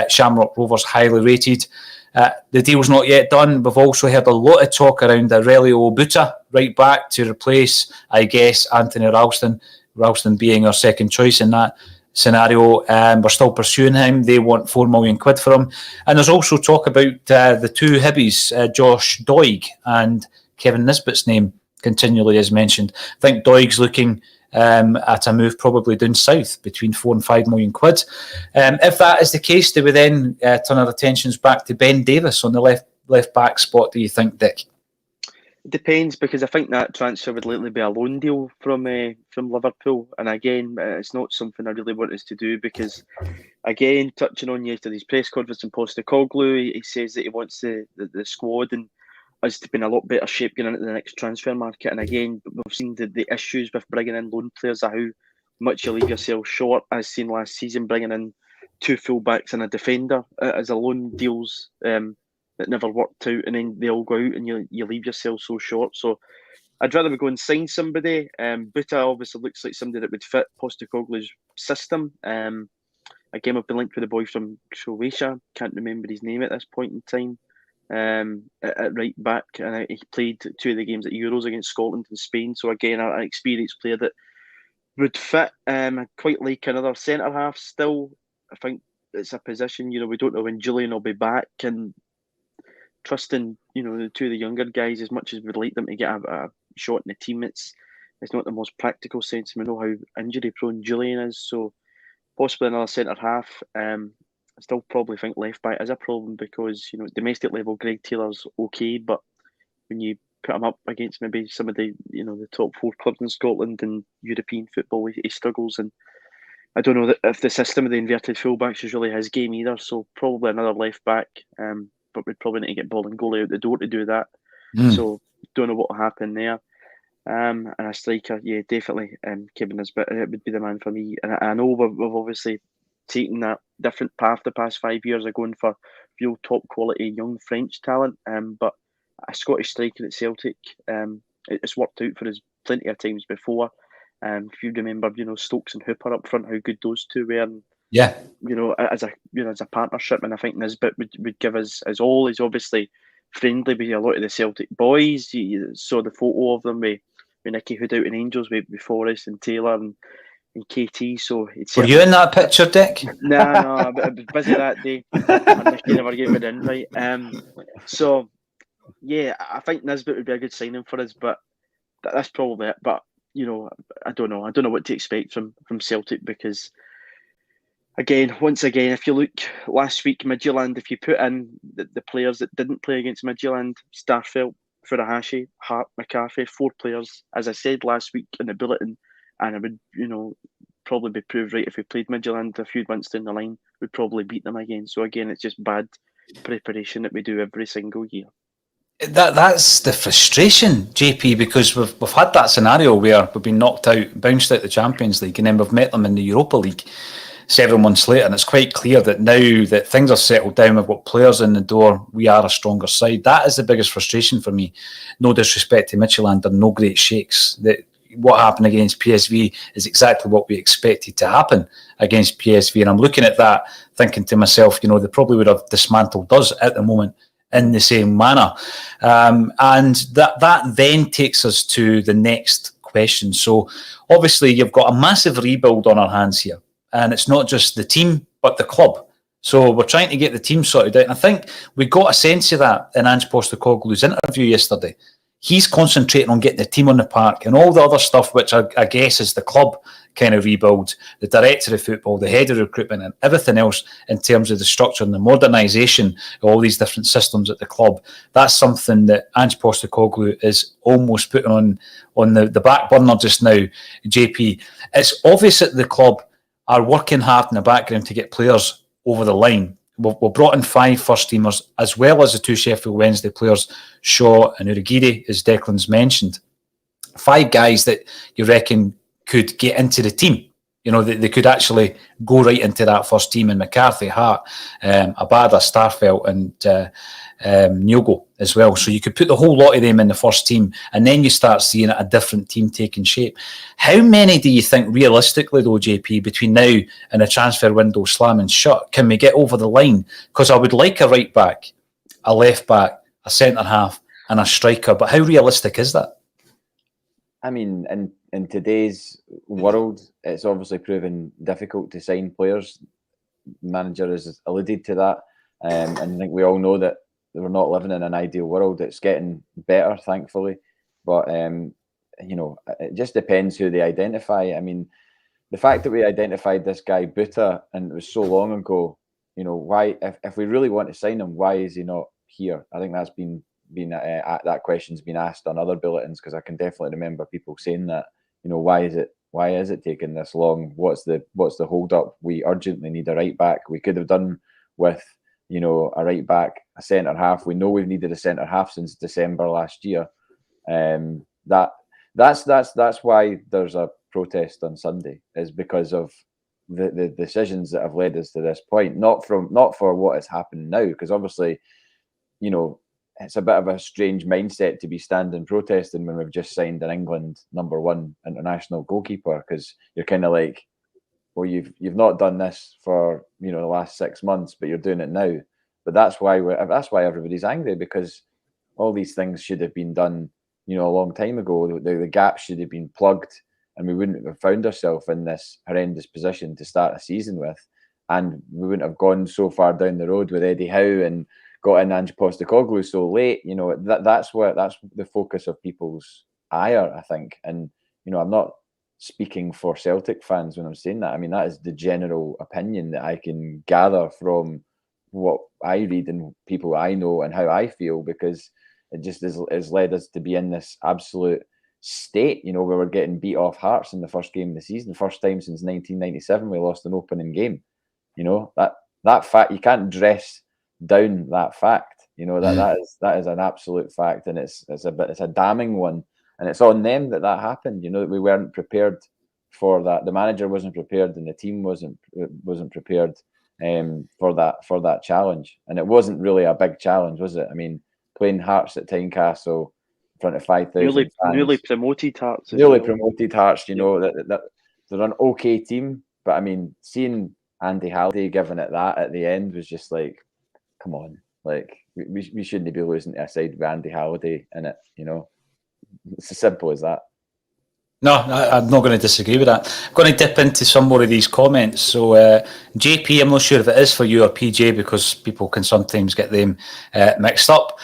Shamrock Rovers highly rated. The deal's not yet done. We've also heard a lot of talk around Aurelio Buta right back to replace, I guess, Anthony Ralston. Ralston being our second choice in that scenario. We're still pursuing him. They want £4 million for him. And there's also talk about the two Hibbies, Josh Doig and Kevin Nisbet's name continually is mentioned. I think Doig's looking at a move probably down south between £4 and £5 million. If that is the case, do we then turn our attentions back to Ben Davis on the left back spot, do you think, Dick? It depends, because I think that transfer would likely be a loan deal from Liverpool, and again, it's not something I really want us to do, because again, touching on yesterday's press conference in Postecoglou, he says that he wants the squad and us to be in a lot better shape going into the next transfer market. And again, we've seen the issues with bringing in loan players, how much you leave yourself short, as seen last season, bringing in 2 full-backs and a defender as a loan deals that never worked out, and then they all go out and you leave yourself so short. So I'd rather we go and sign somebody. Buta obviously looks like somebody that would fit Postecoglou's system. Again, I've been linked with a boy from Croatia, can't remember his name at this point in time, at right back, and he played 2 of the games at Euros against Scotland and Spain. So again, an experienced player that would fit. I'd quite like another centre half still. I think it's a position, we don't know when Julian will be back, and trusting, the 2 of the younger guys, as much as we'd like them to get a shot in the team, it's not the most practical sense. We know how injury prone Julian is, so possibly another centre half. I still probably think left back is a problem, because domestic level Greg Taylor's okay, but when you put him up against maybe some of the the top 4 clubs in Scotland and European football, he struggles. And I don't know that if the system of the inverted fullbacks is really his game either. So probably another left back, but we'd probably need to get ball and goalie out the door to do that. So don't know what will happen there. And a striker, yeah, definitely. Kevin Nisbet, it would be the man for me. And I know we've obviously taken that different path the past 5 years of going for real top quality young French talent. But a Scottish striker at Celtic, it's worked out for us plenty of times before. If you remember, Stokes and Hooper up front, how good those 2 were. And, yeah, as a partnership, and I think Nisbet would give us as all. He's obviously friendly with a lot of the Celtic boys. You saw the photo of them with Nicky Hood out in Angels with Forrest and Taylor and KT. So were you in that picture, Dick? No, I was busy that day. And Nicky never gave me an invite. So yeah, I think Nisbet would be a good signing for us, but that's probably it. But I don't know. I don't know what to expect from Celtic, because once again, if you look last week, Midtjylland, if you put in the players that didn't play against Midtjylland, Starfelt, Furuhashi, Hart, McCarthy, 4 players, as I said last week in the bulletin, and it would, probably be proved right if we played Midtjylland a few months down the line, we'd probably beat them again. So again, it's just bad preparation that we do every single year. That's the frustration, JP, because we've had that scenario where we've been knocked out, bounced out the Champions League, and then we've met them in the Europa League several months later, and it's quite clear that now that things are settled down, we've got players in the door, we are a stronger side. That is the biggest frustration for me. No disrespect to Midtjylland, they're no great shakes. That what happened against PSV is exactly what we expected to happen against PSV, and I'm looking at that thinking to myself, they probably would have dismantled us at the moment in the same manner. And that then takes us to the next question. So obviously you've got a massive rebuild on our hands here, and it's not just the team but the club. So we're trying to get the team sorted out, and I think we got a sense of that in Ange Postecoglou's interview yesterday. He's concentrating on getting the team on the park, and all the other stuff, which I guess is the club kind of rebuild, the director of football, the head of recruitment, and everything else in terms of the structure and the modernisation of all these different systems at the club. That's something that Ange Postecoglou is almost putting on the back burner just now, JP. It's obvious that the club are working hard in the background to get players over the line. We've brought in 5 first-teamers, as well as the 2 Sheffield Wednesday players, Shaw and Urugide, as Declan's mentioned. 5 guys that you reckon could get into the team. They could actually go right into that first team, in McCarthy, Hart, Abada, Starfelt, and Nyogo as well. So you could put the whole lot of them in the first team, and then you start seeing a different team taking shape. How many do you think, realistically though, JP, between now and the transfer window slamming shut, can we get over the line? Because I would like a right back, a left back, a centre half, and a striker, but how realistic is that? I mean, in today's world, it's obviously proven difficult to sign players. Manager has alluded to that, and I think we all know that we're not living in an ideal world. It's getting better, thankfully, but you know, it just depends who they identify. I mean, the fact that we identified this guy Buta, and it was so long ago, you know, why, if we really want to sign him, why is he not here? I think that's been that question's been asked on other bulletins, because I can definitely remember people saying that, you know, why is it taking this long? What's the hold up? We urgently need a right back. We could have done with, you know, a right back, a centre half. We know we've needed a centre half since December last year. That's why there's a protest on Sunday, is because of the decisions that have led us to this point, not for what has happened now, because obviously, you know, it's a bit of a strange mindset to be standing protesting when we've just signed an England #1 international goalkeeper, because you're kind of like, well, you've not done this for, you know, the last 6 months, but you're doing it now. But that's why everybody's angry, because all these things should have been done, you know, a long time ago. The gaps should have been plugged, and we wouldn't have found ourselves in this horrendous position to start a season with, and we wouldn't have gone so far down the road with Eddie Howe and got in Ange Postecoglou so late. You know, that's the focus of people's ire, I think. And, you know, I'm not speaking for Celtic fans when I'm saying that. I mean, that is the general opinion that I can gather from what I read and people I know and how I feel, because it just has led us to be in this absolute state, you know, where we're getting beat off Hearts in the first game of the season. First time since 1997 we lost an opening game. You know, that fact, you can't dress down that fact. You know, that is an absolute fact, and it's a damning one, and it's on them that happened. You know, that we weren't prepared for that. The manager wasn't prepared, and the team wasn't prepared for that challenge. And it wasn't really a big challenge, was it? I mean, playing Hearts at Tynecastle in front of 5,000 fans, newly promoted Hearts. Promoted Hearts. You know, that they're an okay team, but I mean, seeing Andy Halliday giving it that at the end was just like, come on, like we shouldn't be losing to a side with Andy Halliday in it. You know, it's as simple as that. No, I'm not going to disagree with that. I'm going to dip into some more of these comments. So, JP, I'm not sure if it is for you or PJ, because people can sometimes get them mixed up.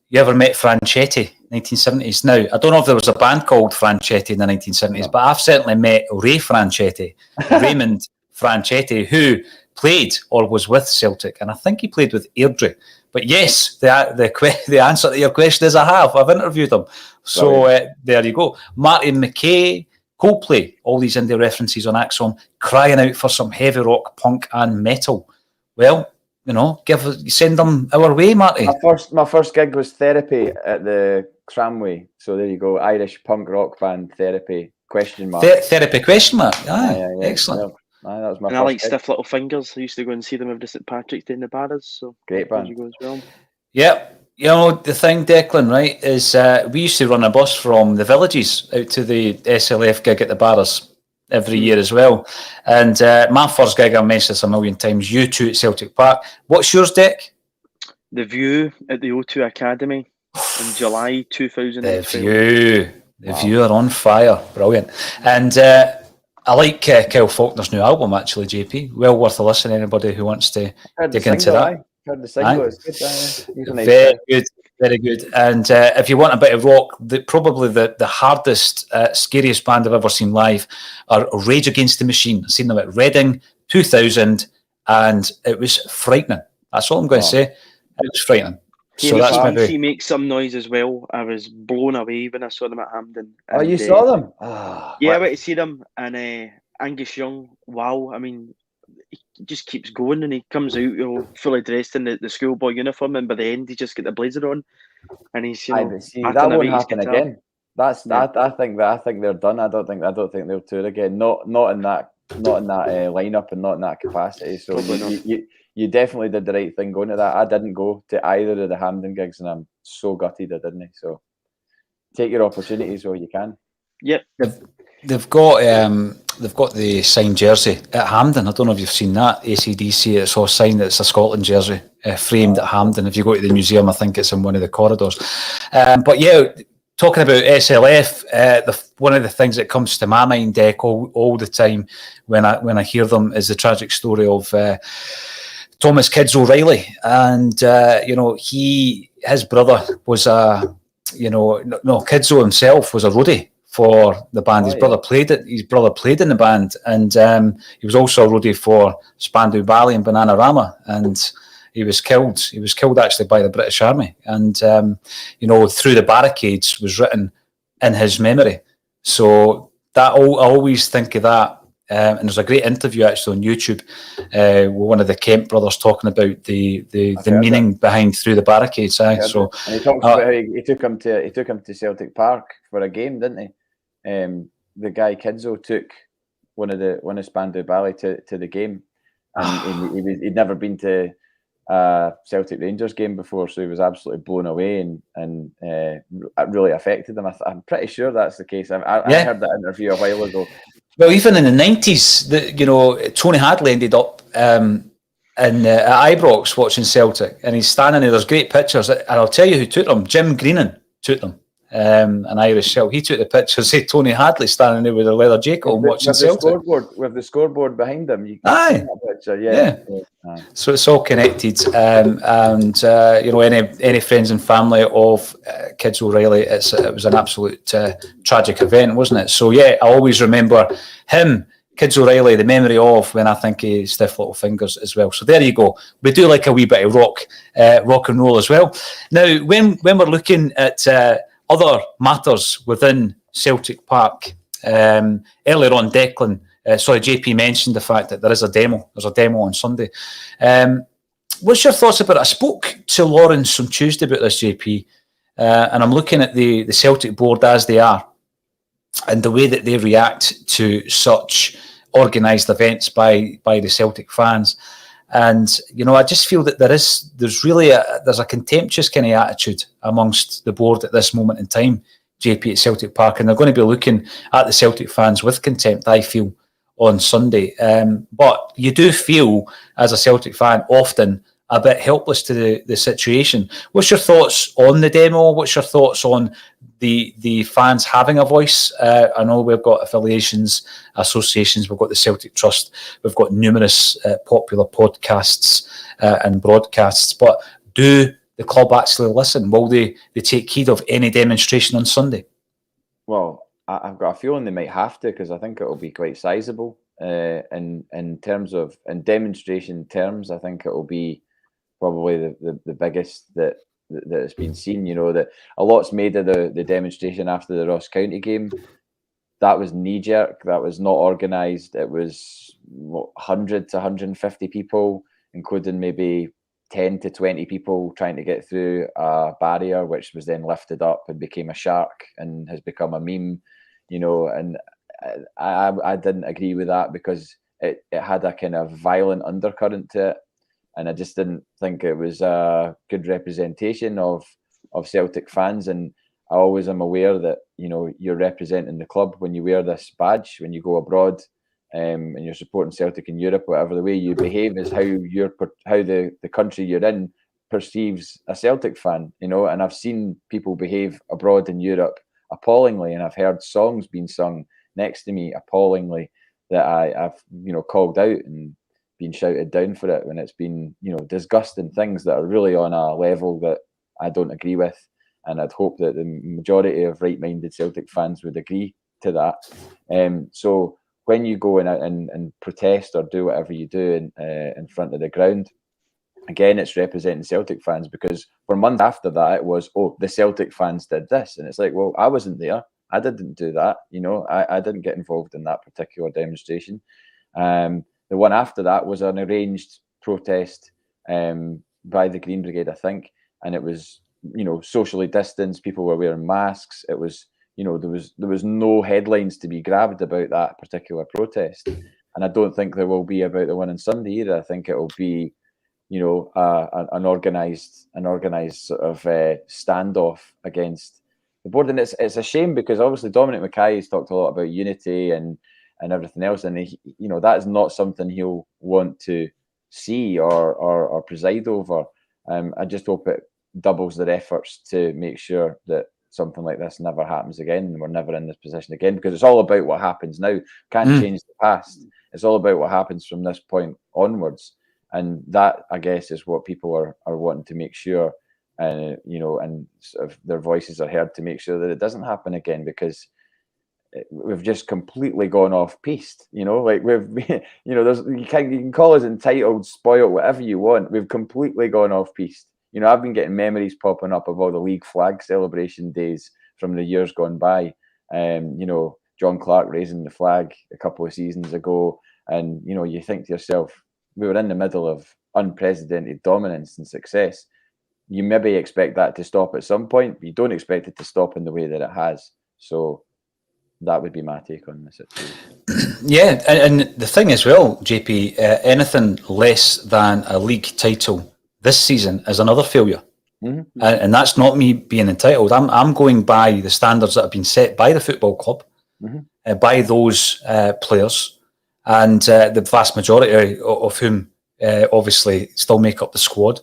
You ever met Franchetti, 1970s? Now, I don't know if there was a band called Franchetti in the 1970s, but I've certainly met Ray Franchetti, Raymond Franchetti, who played or was with Celtic, and I think he played with Airdrie. But yes, the answer to your question is I have. I've interviewed him. So there you go. Martin McKay, Coldplay, all these indie references on ACSOM, crying out for some heavy rock, punk and metal. Well, you know, send them our way, Marty. My first gig was Therapy at the Tramway. So there you go, Irish punk rock band Therapy, question mark. Therapy, question mark. Yeah. Excellent. Yeah. That was my and first I like gig. Stiff Little Fingers. I used to go and see them every St Patrick's Day in the Barras. So great band. You go as well. Yep. You know, the thing, Declan, right, is we used to run a bus from the Villages out to the SLF gig at the Barras every year as well. And my first gig, I mentioned this a million times, U2 at Celtic Park. What's yours, Dec? The View at the O2 Academy in July 2012. The View are on fire. Brilliant. And I like Kyle Faulkner's new album, actually, JP. Well worth a listen, anybody who wants to dig into that. Heard the single. It's good. Very good. Very good. And if you want a bit of rock, probably the hardest, scariest band I've ever seen live are Rage Against the Machine. I've seen them at Reading 2000, and it was frightening. That's all I'm going to say. It was frightening. So that's maybe. He makes some noise as well. I was blown away when I saw them at Hampden. And, you saw them? Yeah, I went to see them. And Angus Young, wow. I mean, he just keeps going, and he comes out, you know, fully dressed in the schoolboy uniform, and by the end he just got the blazer on, and he's, you know, that won't happen again. I think they're done. I don't think they'll tour again. Not in that lineup and not in that capacity. So you definitely did the right thing going to that. I didn't go to either of the Hampden gigs, and I'm so gutted I didn't. So take your opportunities while you can. Yep. They've got the signed jersey at Hampden. I don't know if you've seen that. ACDC, it's all signed. It's a Scotland jersey framed at Hampden. If you go to the museum, I think it's in one of the corridors. But yeah, talking about SLF, one of the things that comes to my mind, Dec, all the time when I hear them is the tragic story of Thomas Kids O'Reilly, and his brother was Kidso himself was a roadie for the band. His brother played in the band, and he was also a roadie for Spandau Ballet and Bananarama, and he was killed. He was killed actually by the British Army, and Through the Barricades was written in his memory. So that I always think of that. And there's a great interview actually on YouTube with one of the Kemp brothers talking about the meaning behind Through the Barricades. And he talks about how he took him to Celtic Park for a game, didn't he? The guy Kidso took one of Spandau Ballet to the game, and he'd never been to a Celtic Rangers game before, so he was absolutely blown away, and it really affected him. I'm pretty sure that's the case. I heard that interview a while ago. Well, even in the 90s, Tony Hadley ended up at Ibrox watching Celtic, and he's standing there. There's great pictures, and I'll tell you who took them. Jim Greenan took them, an Irish Celt. He took the pictures. Say Tony Hadley standing there with a leather jacket on watching Celtic. With the scoreboard behind him. You can see that picture. Yeah. So it's all connected, any friends and family of Kids O'Reilly, it was an absolute tragic event, wasn't it? So I always remember him, Kids O'Reilly, the memory of when I think of Stiff Little Fingers as well. So there you go. We do like a wee bit of rock and roll as well. Now, when we're looking at other matters within Celtic Park, earlier on, Declan. JP mentioned the fact that there is a demo. There's a demo on Sunday. What's your thoughts about it? I spoke to Lawrence on Tuesday about this, JP, and I'm looking at the Celtic board as they are and the way that they react to such organised events by the Celtic fans. And, I just feel that there's a contemptuous kind of attitude amongst the board at this moment in time, JP, at Celtic Park, and they're going to be looking at the Celtic fans with contempt, I feel, on Sunday. But you do feel, as a Celtic fan, often a bit helpless to the situation. What's your thoughts on the demo? What's your thoughts on the fans having a voice? I know we've got affiliations, associations, we've got the Celtic Trust, we've got numerous popular podcasts and broadcasts, but do the club actually listen? Will they take heed of any demonstration on Sunday? Well, I've got a feeling they might have to, because I think it will be quite sizable. In demonstration terms, I think it will be probably the biggest that has been seen. That a lot's made of the demonstration after the Ross County game. That was knee-jerk. That was not organised. It was 100 to 150 people, including maybe 10 to 20 people trying to get through a barrier, which was then lifted up and became a shark and has become a meme. And I didn't agree with that, because it had a kind of violent undercurrent to it, and I just didn't think it was a good representation of Celtic fans. And I always am aware that you're representing the club when you wear this badge, when you go abroad, and you're supporting Celtic in Europe. Whatever the way you behave is how the country you're in perceives a Celtic fan. And I've seen people behave abroad in Europe appallingly, and I've heard songs being sung next to me appallingly that I've called out and been shouted down for it, when it's been disgusting things that are really on a level that I don't agree with. And I'd hope that the majority of right-minded Celtic fans would agree to that. So when you go in and protest or do whatever you do in front of the ground, again, it's representing Celtic fans, because for months after that, it was, the Celtic fans did this. And it's like, well, I wasn't there. I didn't do that. I didn't get involved in that particular demonstration. The one after that was an arranged protest by the Green Brigade, I think. And it was, socially distanced. People were wearing masks. It was, there was no headlines to be grabbed about that particular protest. And I don't think there will be about the one on Sunday either. I think it will be, an organised sort of standoff against the board. And it's a shame, because obviously Dominic Mackay has talked a lot about unity and everything else, and that is not something he'll want to see or preside over. I just hope it doubles their efforts to make sure that something like this never happens again and we're never in this position again, because it's all about what happens now. Can't change the past. It's all about what happens from this point onwards. And that, I guess, is what people are wanting to make sure, and sort of their voices are heard to make sure that it doesn't happen again, because we've just completely gone off piste. Like we've, you can call us entitled, spoiled, whatever you want. We've completely gone off piste. I've been getting memories popping up of all the league flag celebration days from the years gone by. John Clark raising the flag a couple of seasons ago, and you think to yourself, we were in the middle of unprecedented dominance and success. You maybe expect that to stop at some point, but you don't expect it to stop in the way that it has. So that would be my take on the situation. Yeah, and the thing as well, JP, anything less than a league title this season is another failure. Mm-hmm. And that's not me being entitled. I'm going by the standards that have been set by the football club, by those players, and the vast majority of whom obviously still make up the squad.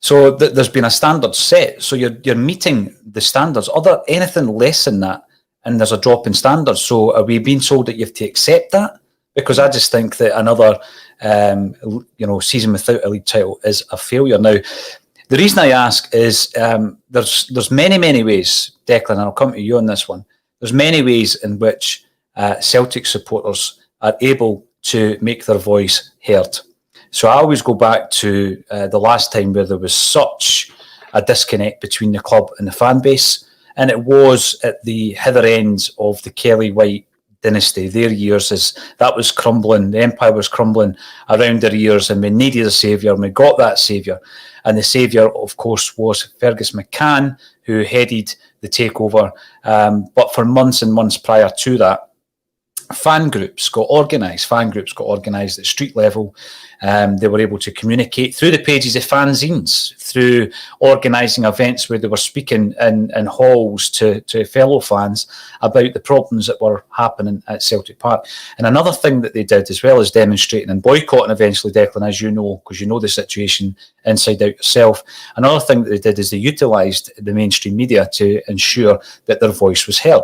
So there's been a standard set. So you're meeting the standards. Anything less than that, and there's a drop in standards. So are we being told that you have to accept that? Because I just think that another season without a league title is a failure. Now, the reason I ask is there's many ways, Declan, and I'll come to you on this one. There's many ways in which Celtic supporters are able to make their voice heard. So I always go back to the last time where there was such a disconnect between the club and the fan base, and it was at the hither end of the Kelly White dynasty. Their years, as that was crumbling, the empire was crumbling around their ears, and we needed a saviour, and we got that saviour. And the saviour, of course, was Fergus McCann, who headed the takeover. But for months and months prior to that, fan groups got organised at street level. They were able to communicate through the pages of fanzines, through organising events where they were speaking in halls to fellow fans about the problems that were happening at Celtic Park. And another thing that they did, as well as demonstrating and boycotting eventually, Declan, as you know, because you know the situation inside out yourself, another thing that they did is they utilised the mainstream media to ensure that their voice was heard.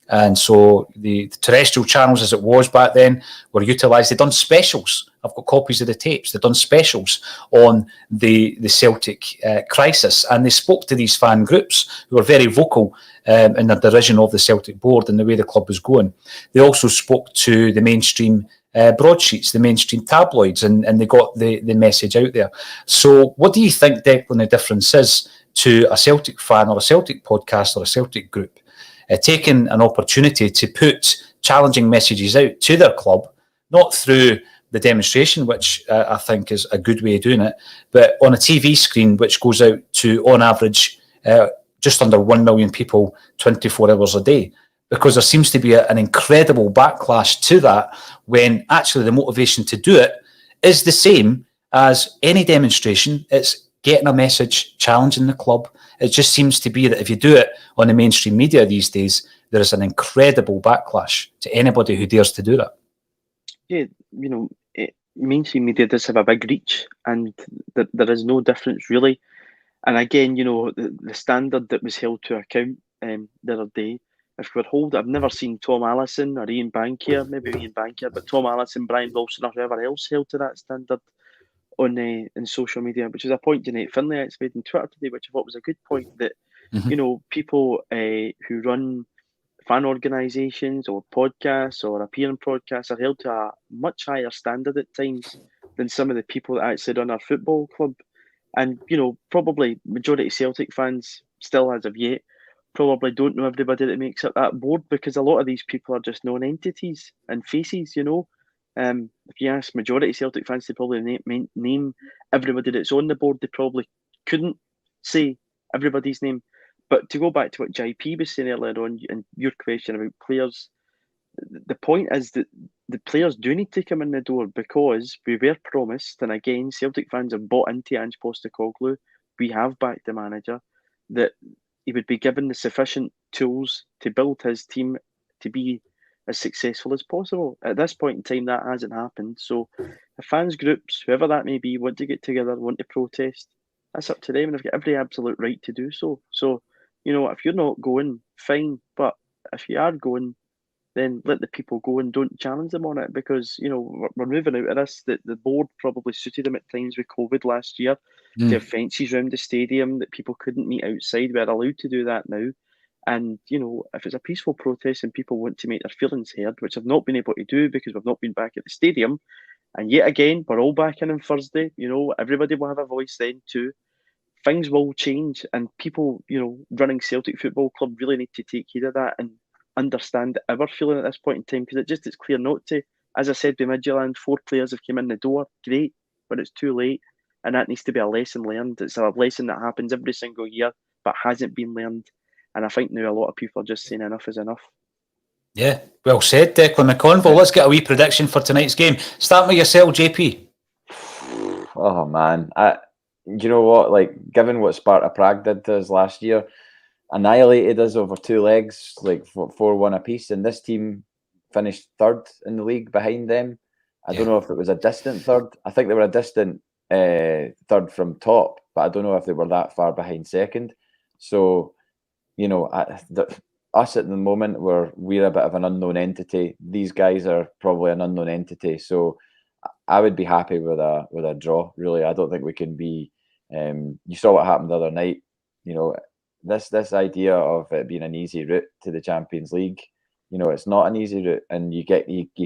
And so the terrestrial channels, as it was back then, were utilised. They'd done specials. I've got copies of the tapes. They'd done specials on the Celtic crisis, and they spoke to these fan groups who were very vocal in their derision of the Celtic board and the way the club was going. They also spoke to the mainstream broadsheets, the mainstream tabloids, and they got the message out there. So what do you think, Declan, the difference is to a Celtic fan or a Celtic podcast or a Celtic group taking an opportunity to put challenging messages out to their club, not through the demonstration, which I think is a good way of doing it, but on a TV screen, which goes out to, on average, just under 1 million people 24 hours a day? Because there seems to be an incredible backlash to that, when actually the motivation to do it is the same as any demonstration. It's getting a message, challenging the club. It just seems to be that if you do it on the mainstream media these days, there is an incredible backlash to anybody who dares to do that. Yeah, mainstream media does have a big reach, and there is no difference really. And again, the standard that was held to account the other day, if we're holding, I've never seen Tom Allison or Ian Bankier, maybe Ian Bankier, but Tom Allison, Brian Wilson, or whoever else held to that standard on in social media, which is a point Nate Finlay made on Twitter today, which I thought was a good point, that people who run fan organisations or podcasts or appear in podcasts are held to a much higher standard at times than some of the people that actually run our football club. And probably majority of Celtic fans still, as of yet, probably don't know everybody that makes up that board, because a lot of these people are just known entities and faces. If you ask majority of Celtic fans, they probably name everybody that's on the board. They probably couldn't say everybody's name. But to go back to what JP was saying earlier on, and your question about players, the point is that the players do need to come in the door, because we were promised, and again, Celtic fans have bought into Ange Postecoglou. We have backed the manager, that he would be given the sufficient tools to build his team to be as successful as possible. At this point in time, that hasn't happened. So if fans groups, whoever that may be, want to get together, want to protest, that's up to them, and they've got every absolute right to do so. So, if you're not going, fine. But if you are going, then let the people go and don't challenge them on it, because we're moving out of this. The board probably suited them at times with COVID last year to have fences around the stadium that people couldn't meet outside. We're allowed to do that now. And, if it's a peaceful protest and people want to make their feelings heard, which I've not been able to do because we've not been back at the stadium, and yet again, we're all back in on Thursday, everybody will have a voice then too. Things will change, and people, running Celtic Football Club really need to take heed of that and understand our feeling at this point in time, because it's clear not to. As I said, with Midtjylland, 4 players have come in the door, great, but it's too late, and that needs to be a lesson learned. It's a lesson that happens every single year, but hasn't been learned. And I think now a lot of people are just saying enough is enough. Yeah, well said, Declan McConville. Let's get a wee prediction for tonight's game. Start with yourself, JP. Oh, man. You know what? Like, given what Sparta Prague did to us last year, annihilated us over 2 legs, like 4-1 apiece, and this team finished 3rd in the league behind them. I don't know if it was a distant 3rd. I think they were a distant 3rd from top, but I don't know if they were that far behind 2nd. So, us at the moment, we're a bit of an unknown entity. These guys are probably an unknown entity. So I would be happy with a draw. Really, I don't think we can be. You saw what happened the other night. This idea of it being an easy route to the Champions League. It's not an easy route, and you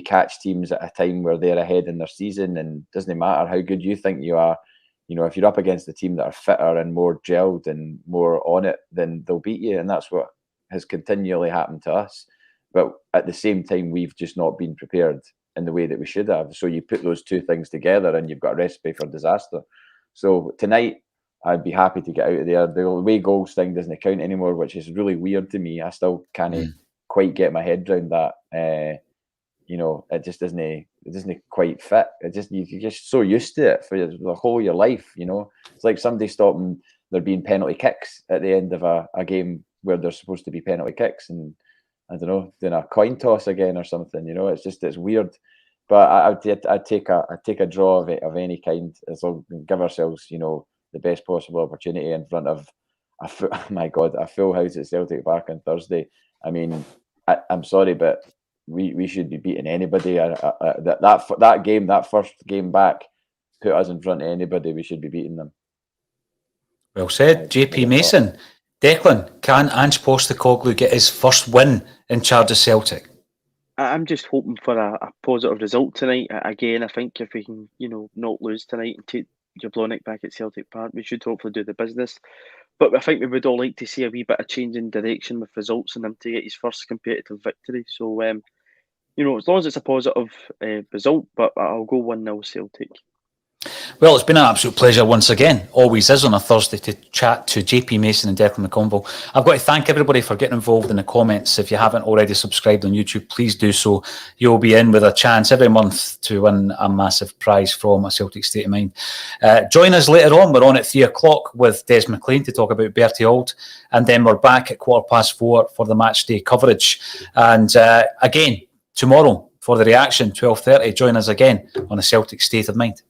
catch teams at a time where they're ahead in their season, and it doesn't matter how good you think you are. If you're up against a team that are fitter and more gelled and more on it, then they'll beat you, and that's what has continually happened to us. But at the same time, we've just not been prepared in the way that we should have. So you put those 2 things together, and you've got a recipe for disaster. So tonight, I'd be happy to get out of there. The away goals thing doesn't count anymore, which is really weird to me. I still can't quite get my head around that. It just doesn't quite fit. You're just so used to it for the whole of your life. It's like somebody stopping there being penalty kicks at the end of a game where there's supposed to be penalty kicks, and I don't know, doing a coin toss again or something. It's weird. But I'd take a draw of any kind, as long as we give ourselves the best possible opportunity in front of a full house at Celtic Park on Thursday. I mean, I'm sorry, but we should be beating anybody. That game, that first game back, put us in front of anybody. We should be beating them. Well said, JP Mason. Declan, can Ange Postecoglou get his first win in charge of Celtic? I'm just hoping for a positive result tonight. Again, I think if we can, not lose tonight and take Jablonec back at Celtic Park, we should hopefully do the business. But I think we would all like to see a wee bit of change in direction with results and him to get his first competitive victory. So, as long as it's a positive result, but I'll go 1-0 Celtic. Well, it's been an absolute pleasure once again. Always is on a Thursday to chat to JP Mason and Declan McConville. I've got to thank everybody for getting involved in the comments. If you haven't already subscribed on YouTube, please do so. You'll be in with a chance every month to win a massive prize from a Celtic State of Mind. Join us later on. We're on at 3 o'clock with Des McLean to talk about Bertie Auld. And then we're back at 4:15 for the match day coverage. And again, tomorrow for the reaction, 12:30. Join us again on a Celtic State of Mind.